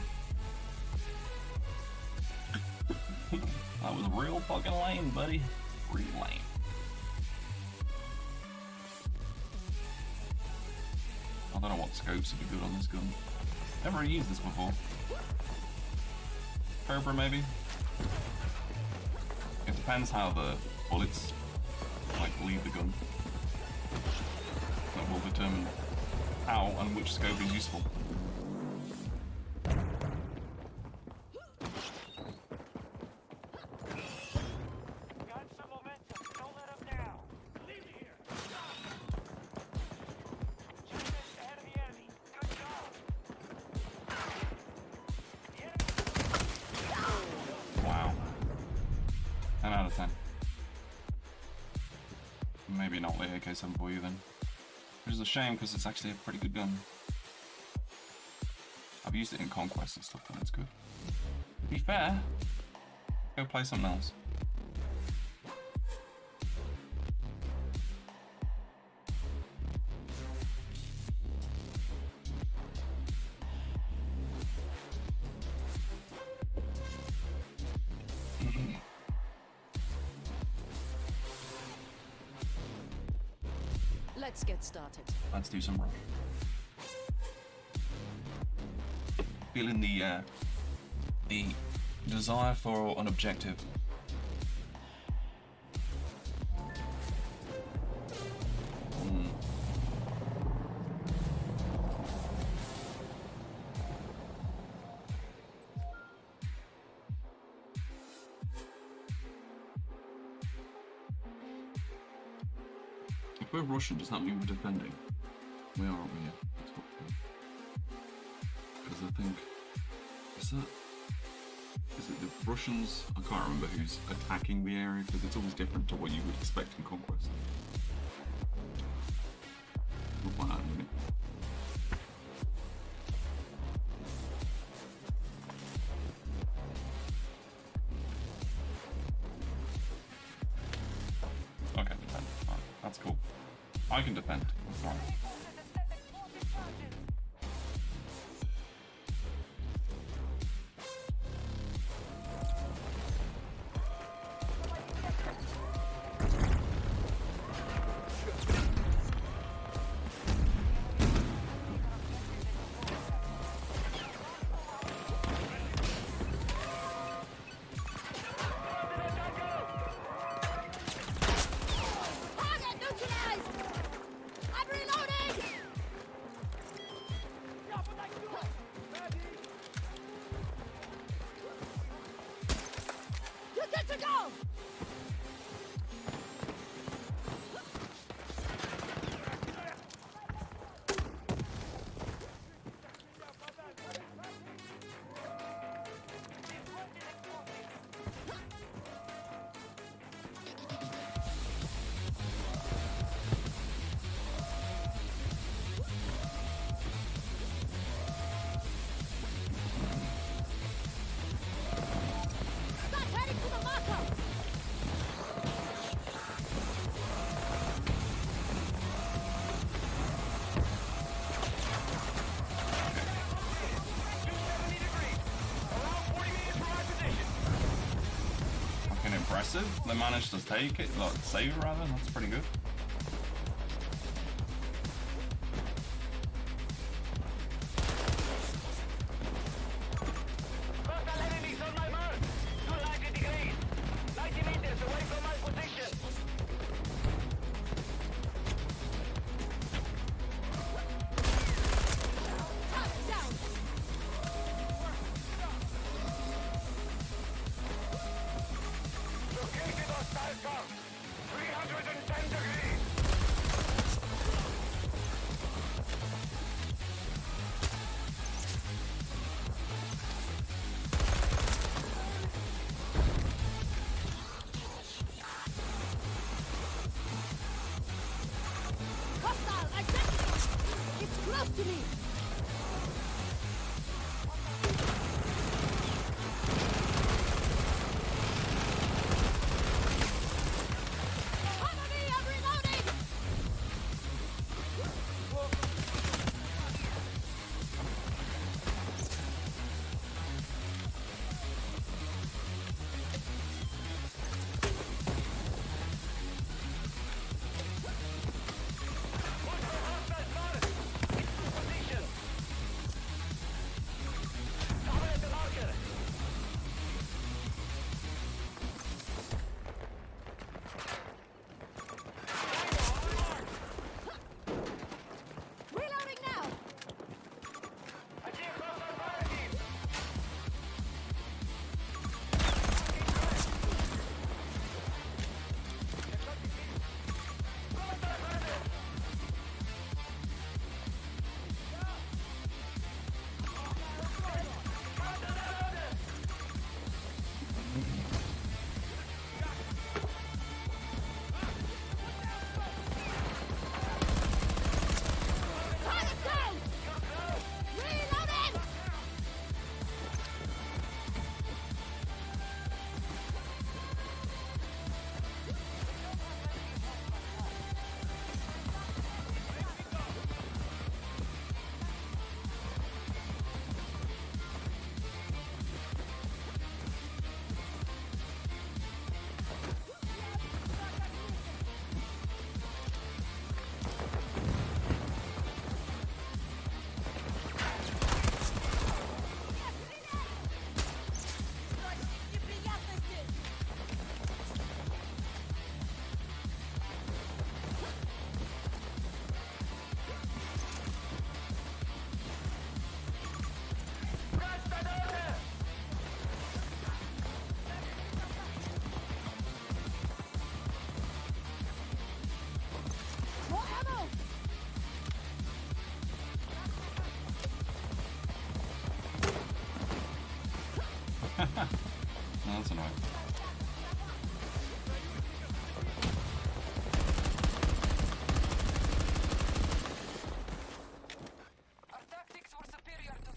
That was real fucking lame, buddy. Real lame. I don't know what scopes would be good on this gun. Never used this before. Cobra, maybe? It depends how the bullets, like, leave the gun. That will determine how and which scope is useful. Wow. 10 out of 10. Maybe not the AK-7 for you then. Which is a shame because it's actually a pretty good gun. I've used it in Conquest and stuff and it's good. To be fair, go play something else. Let's get started. Let's do some rush. Feeling the desire for an objective. If we're Russian, does that mean we're defending? We are, aren't we? Because I think... Is it the Russians? I can't remember who's attacking the area, because it's always different to what you would expect in Conquest. We'll find out in a minute. Okay, defend. Alright, that's cool. I can defend. That's alright. Impressive. They managed to take it, like save it rather. That's pretty good. Enemies on my mark. 290 degrees. 90 meters away from my position. Located hostile camp. 310 degrees. Hostile, identical! It's close to me! Cover me, I'm reloading!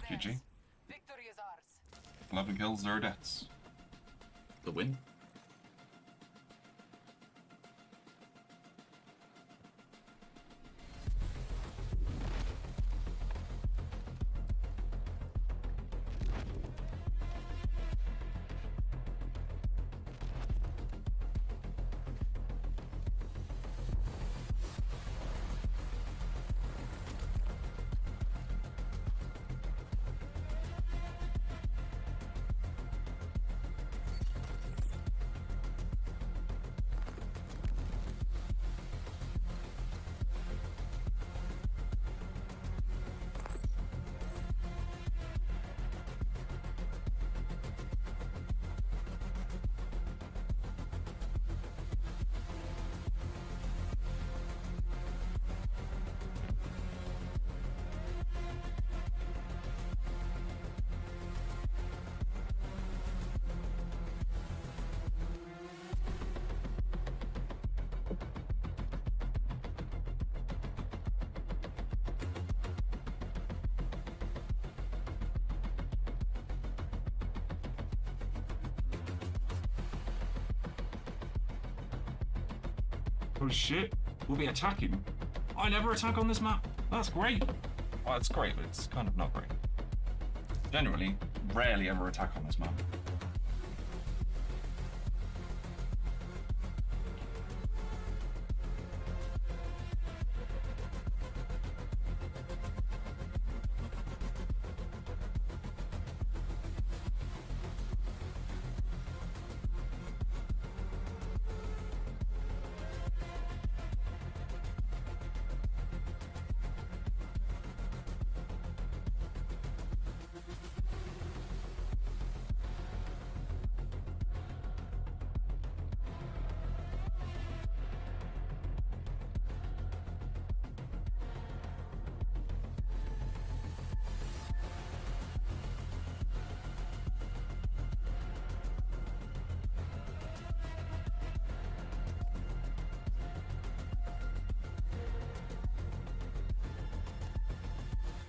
GG. Victory is ours. 11 kills, 0 deaths. The win. Oh shit, we'll be attacking. I never attack on this map. That's great. Well, it's great, but it's kind of not great. Generally, rarely ever attack on this map.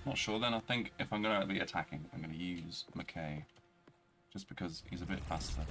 Not sure then. I think if I'm going to be attacking, I'm going to use McKay. Just because he's a bit faster.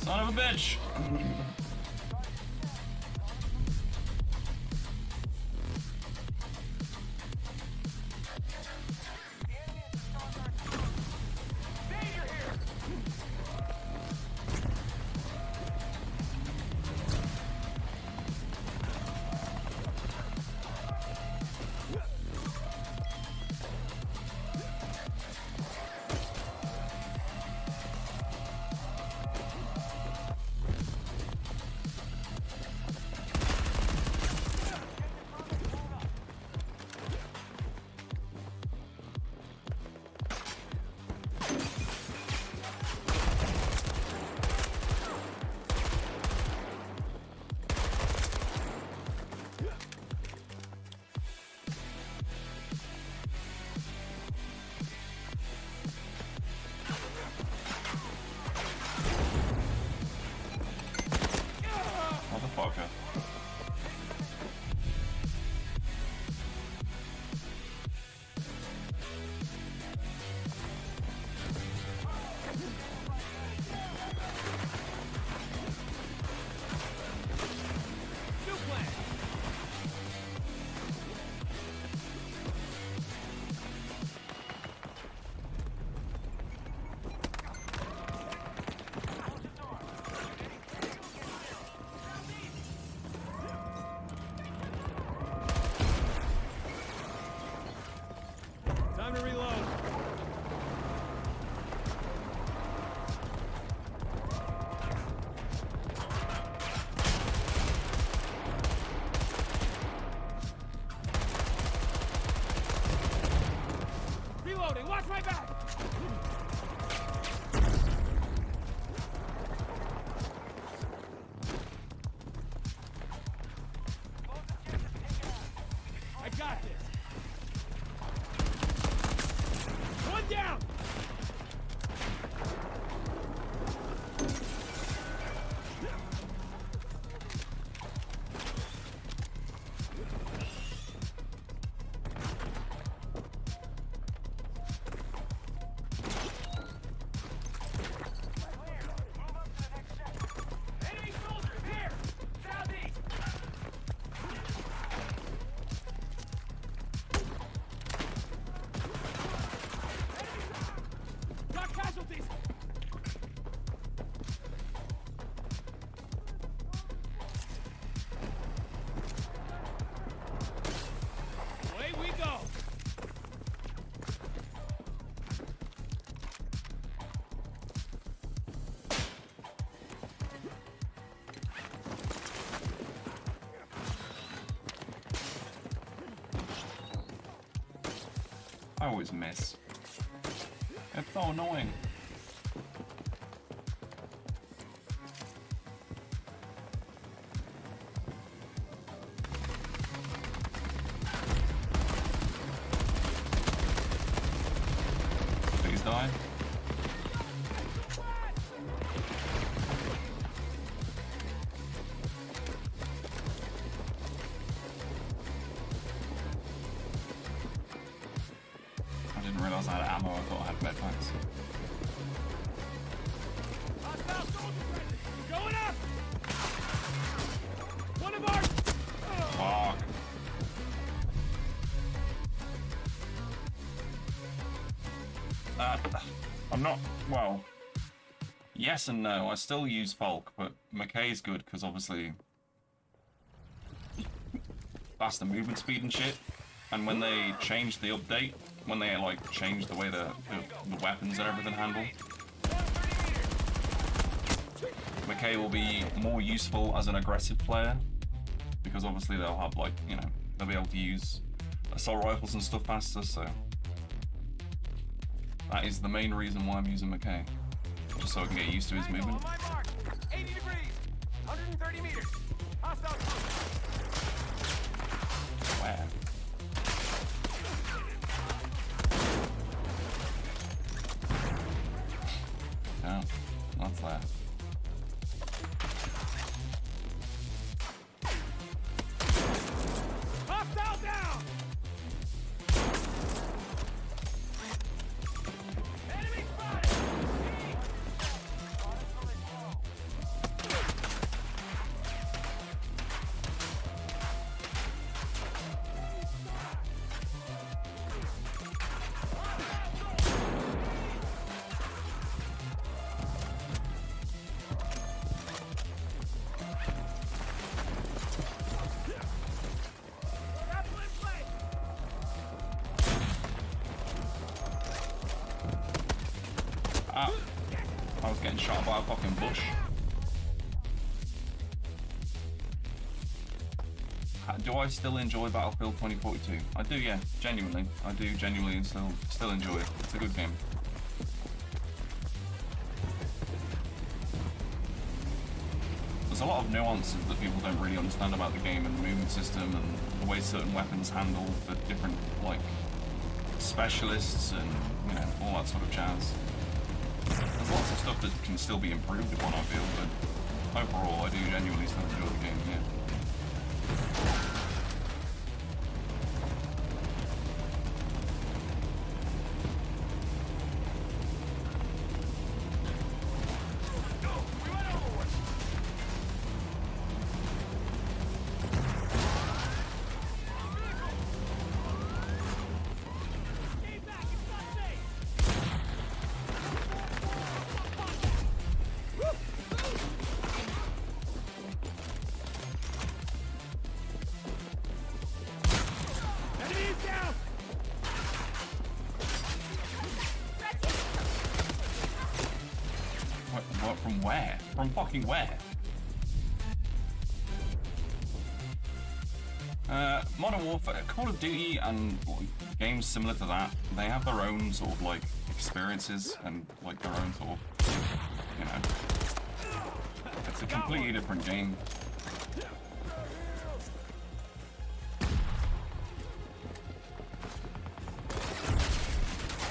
Son of a bitch! my back! I got this! One down! Enemy soldiers here! Southeast! Got casualties! Away we go! I always miss. It's so annoying. Please die. I didn't realise I had ammo, I thought I had medpacks. Hostile soldiers ready! Going up! One of ours! Fuck. I'm not, well, yes and no. I still use Falk, but McKay's good because obviously faster movement speed and shit. And when they changed the update, when they like changed the way the weapons and everything handle, McKay will be more useful as an aggressive player because obviously they'll have like, you know, they'll be able to use assault rifles and stuff faster, so that is the main reason why I'm using McKay. Just so I can get used to his movement. On my mark! 80 degrees! 130 meters! Hostile cruiser! Where? Oh, that's there. Hostile down! Enemy spotted! Grapple in place! Ah, I was getting shot by a fucking bush. Do I still enjoy Battlefield 2042? I do, yeah, genuinely. I do genuinely still enjoy it. It's a good game. There's a lot of nuances that people don't really understand about the game and the movement system and the way certain weapons handle the different, like, specialists and, you know, all that sort of jazz. There's lots of stuff that can still be improved upon, I feel, but overall I do genuinely still enjoy the game, yeah. Stay back! It's not safe! Enemy is down! What, from where? From fucking where? Modern Warfare, Call of Duty and games similar to that, they have their own sort of like experiences and like their own sort of, you know, it's a completely different game.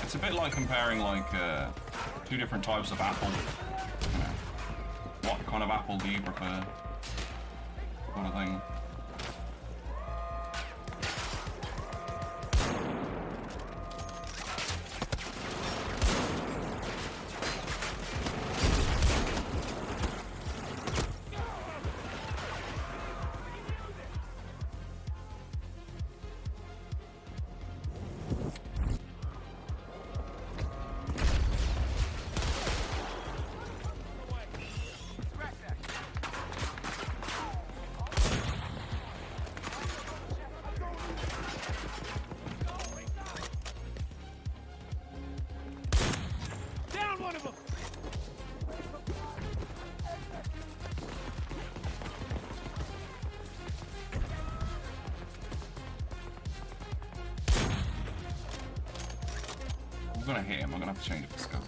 It's a bit like comparing like two different types of apple. You know, what kind of apple do you prefer? Sort of thing. Down one of them! I'm gonna hit him, I'm gonna have to change up the scope.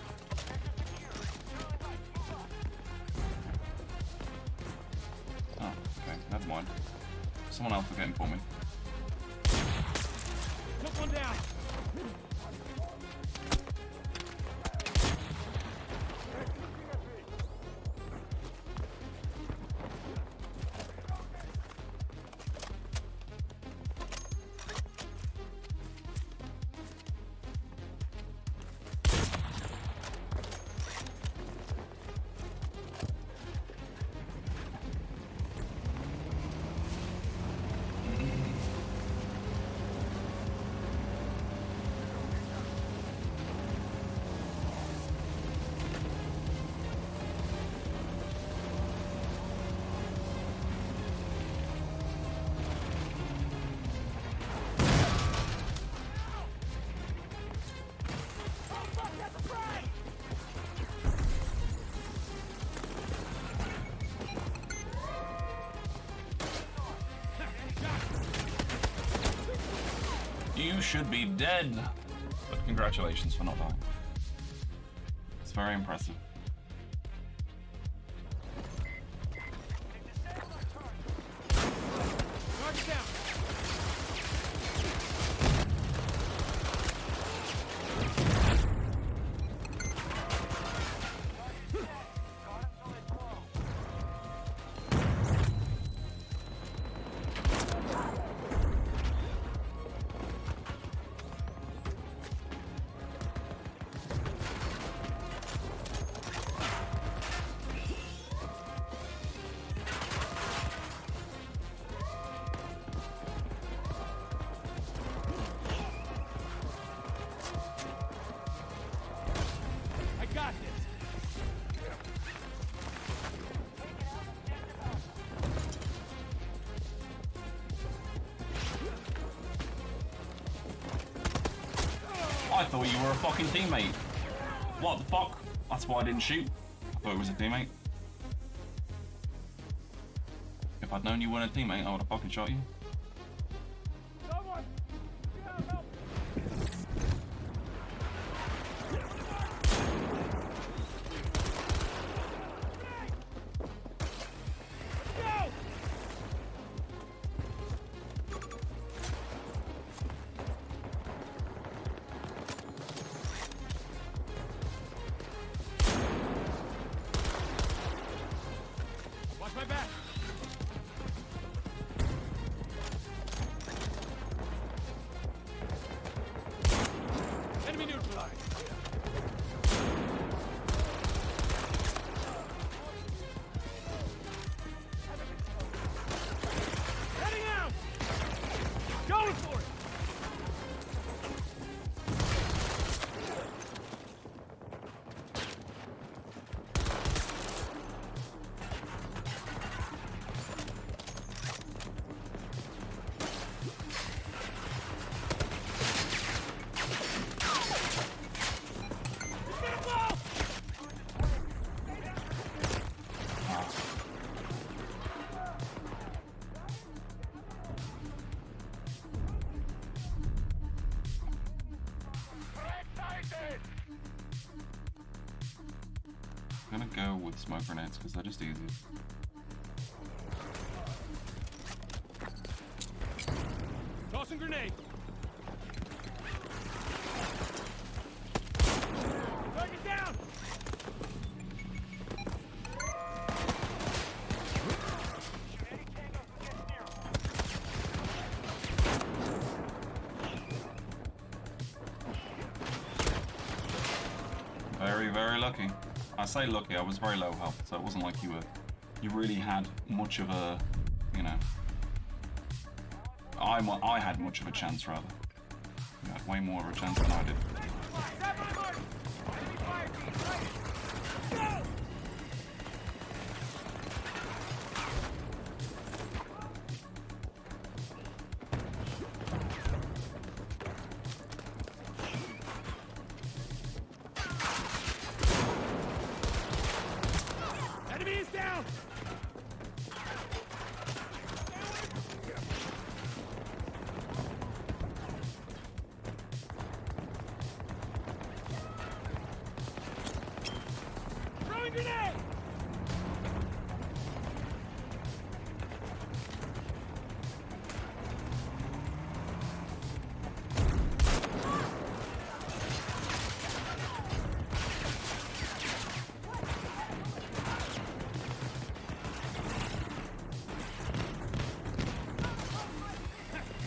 Oh, okay, never mind. Someone else will get him for me. Took one down! You should be dead! But congratulations for not dying. It's very impressive. Target down! I got this! I thought you were a fucking teammate. What the fuck? That's why I didn't shoot. I thought it was a teammate. If I'd known you weren't a teammate, I would have fucking shot you. Someone! Help! Go! Watch my back! I'm gonna go with smoke grenades because they're just easy. Tossing grenade. Target down. Very, very lucky. I say lucky, I was very low health, so it wasn't like you really had much of a, you know, I had much of a chance rather. You had way more of a chance than I did. Grab my mark. Enemy fire team sighted. Go! Enemy is down! Throwing grenade!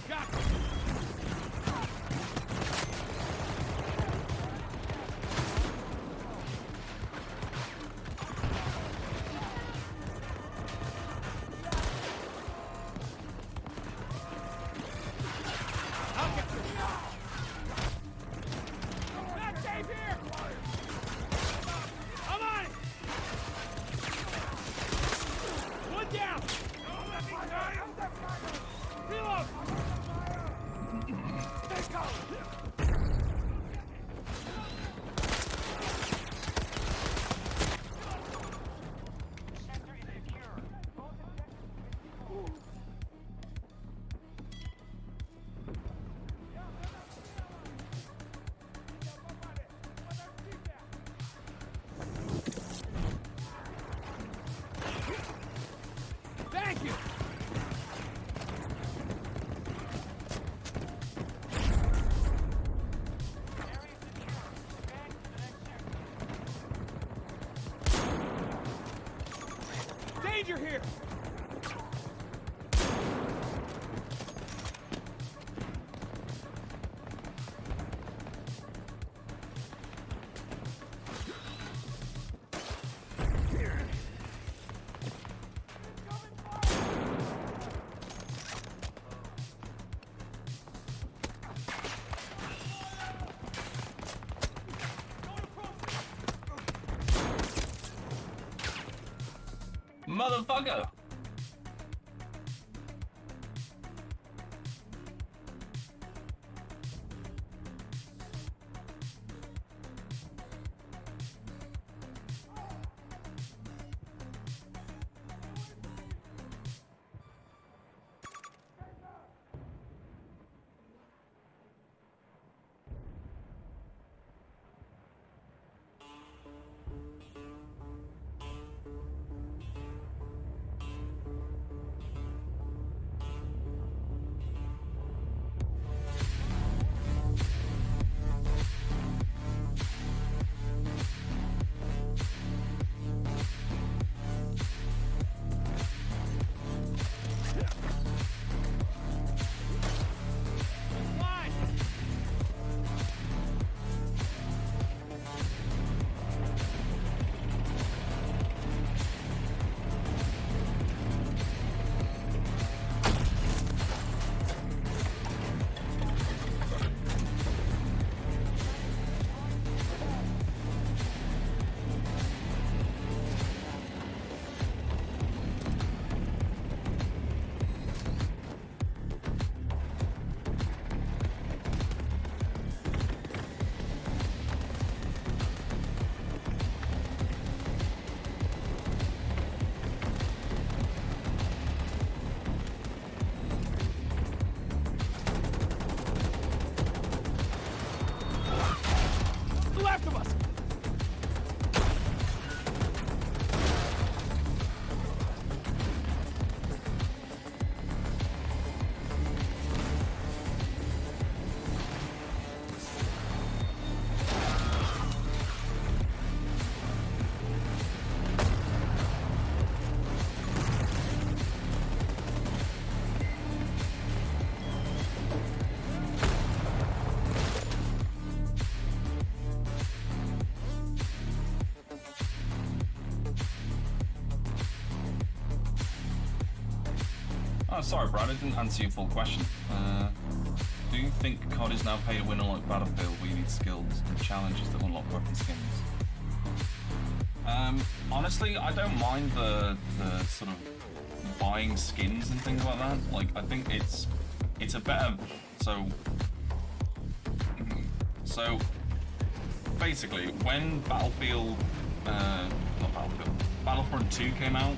Got it. I'll get you. Back safe here! I'm on it! One down! Reload! Stay calm! Sector is secure. Thank you! Area secure. Advance to the next sector. Danger here! Motherfucker! sorry, Brad, I didn't answer your full question. Do you think COD is now pay to win unlike Battlefield, where you need skills and challenges that unlock weapon skins? Honestly, I don't mind the sort of buying skins and things like that. Like, I think it's a better so basically when Battlefront 2 came out,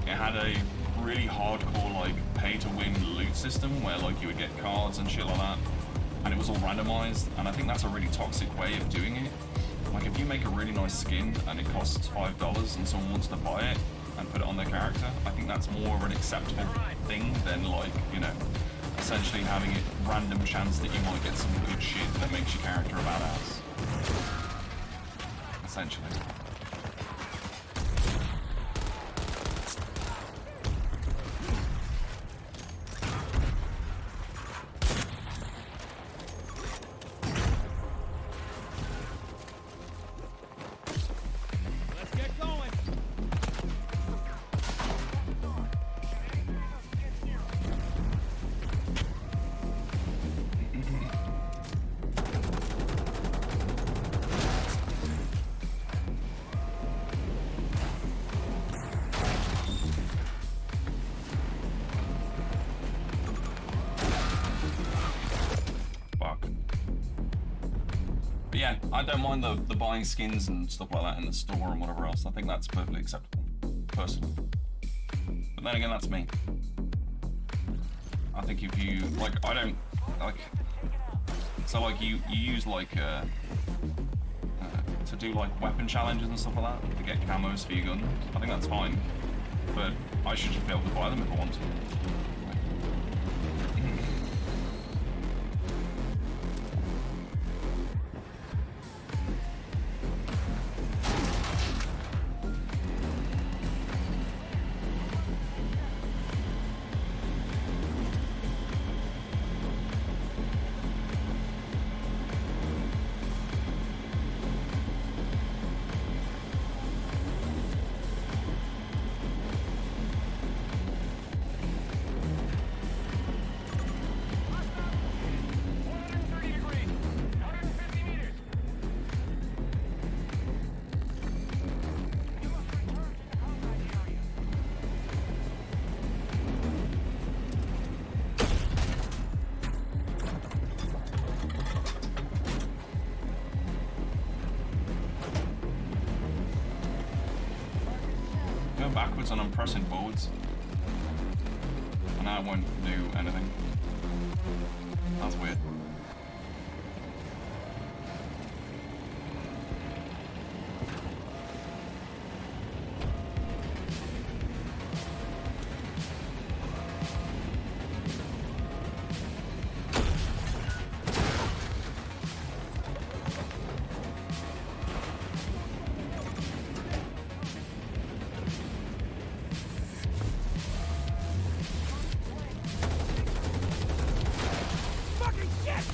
it had a really hardcore like pay to win loot system where like you would get cards and shit like that, and it was all randomized, and I think that's a really toxic way of doing it. Like, if you make a really nice skin and it costs $5 and someone wants to buy it and put it on their character, I think that's more of an acceptable thing than, like, you know, essentially having a random chance that you might get some good shit that makes your character a badass. Essentially. Let's get going. Fuck. But yeah, I don't mind the buying skins and stuff like that in the store and whatever else. I think that's perfectly acceptable, personally. But then again, that's me. I think if you, like, I don't, like, so like you use like, to do like weapon challenges and stuff like that, to get camos for your guns, I think that's fine. But I should just be able to buy them if I want to. Go backwards and I'm pressing forwards. And now it won't do anything. That's weird. Fucking shit!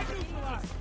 Neutralized!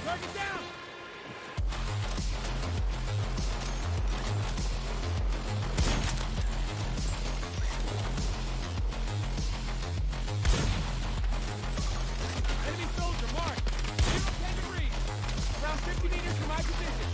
Target down! Enemy soldier marked. 10 degrees. Around 50 meters from my position.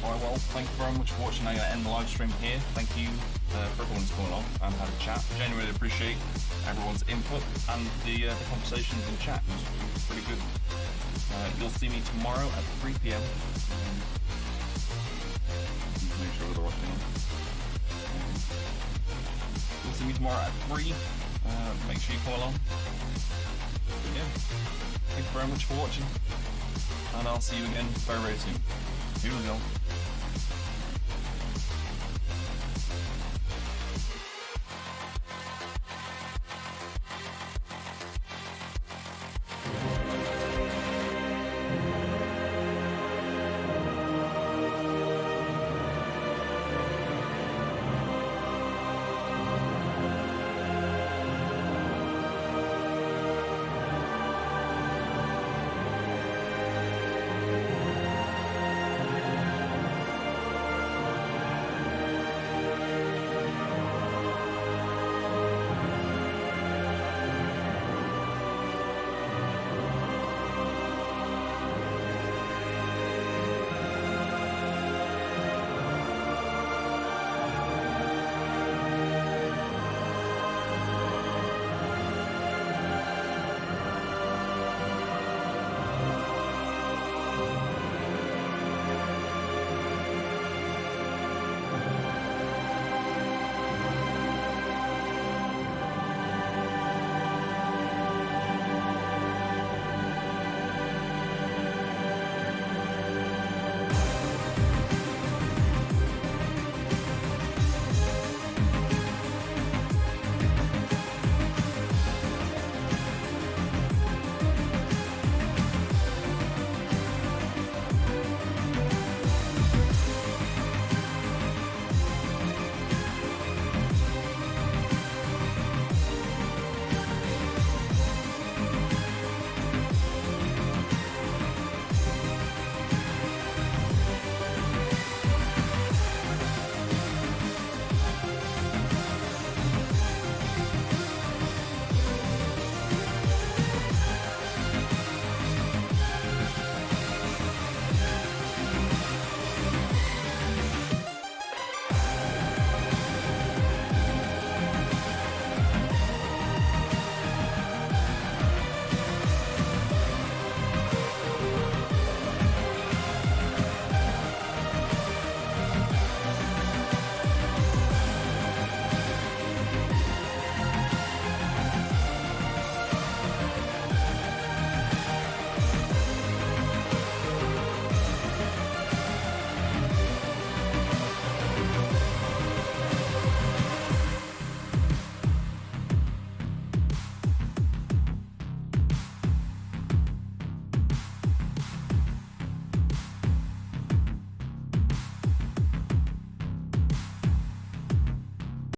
Alright, well, thank you very much for watching. I'm going to end the live stream here. Thank you for everyone who's coming on and had a chat. Genuinely appreciate everyone's input and the conversations in chat. It was pretty good. You'll see me tomorrow at 3 p.m. Make sure we're watching. You'll see me tomorrow at 3. Make sure you come along. But yeah, thank you very much for watching, and I'll see you again very, very soon. Here we go.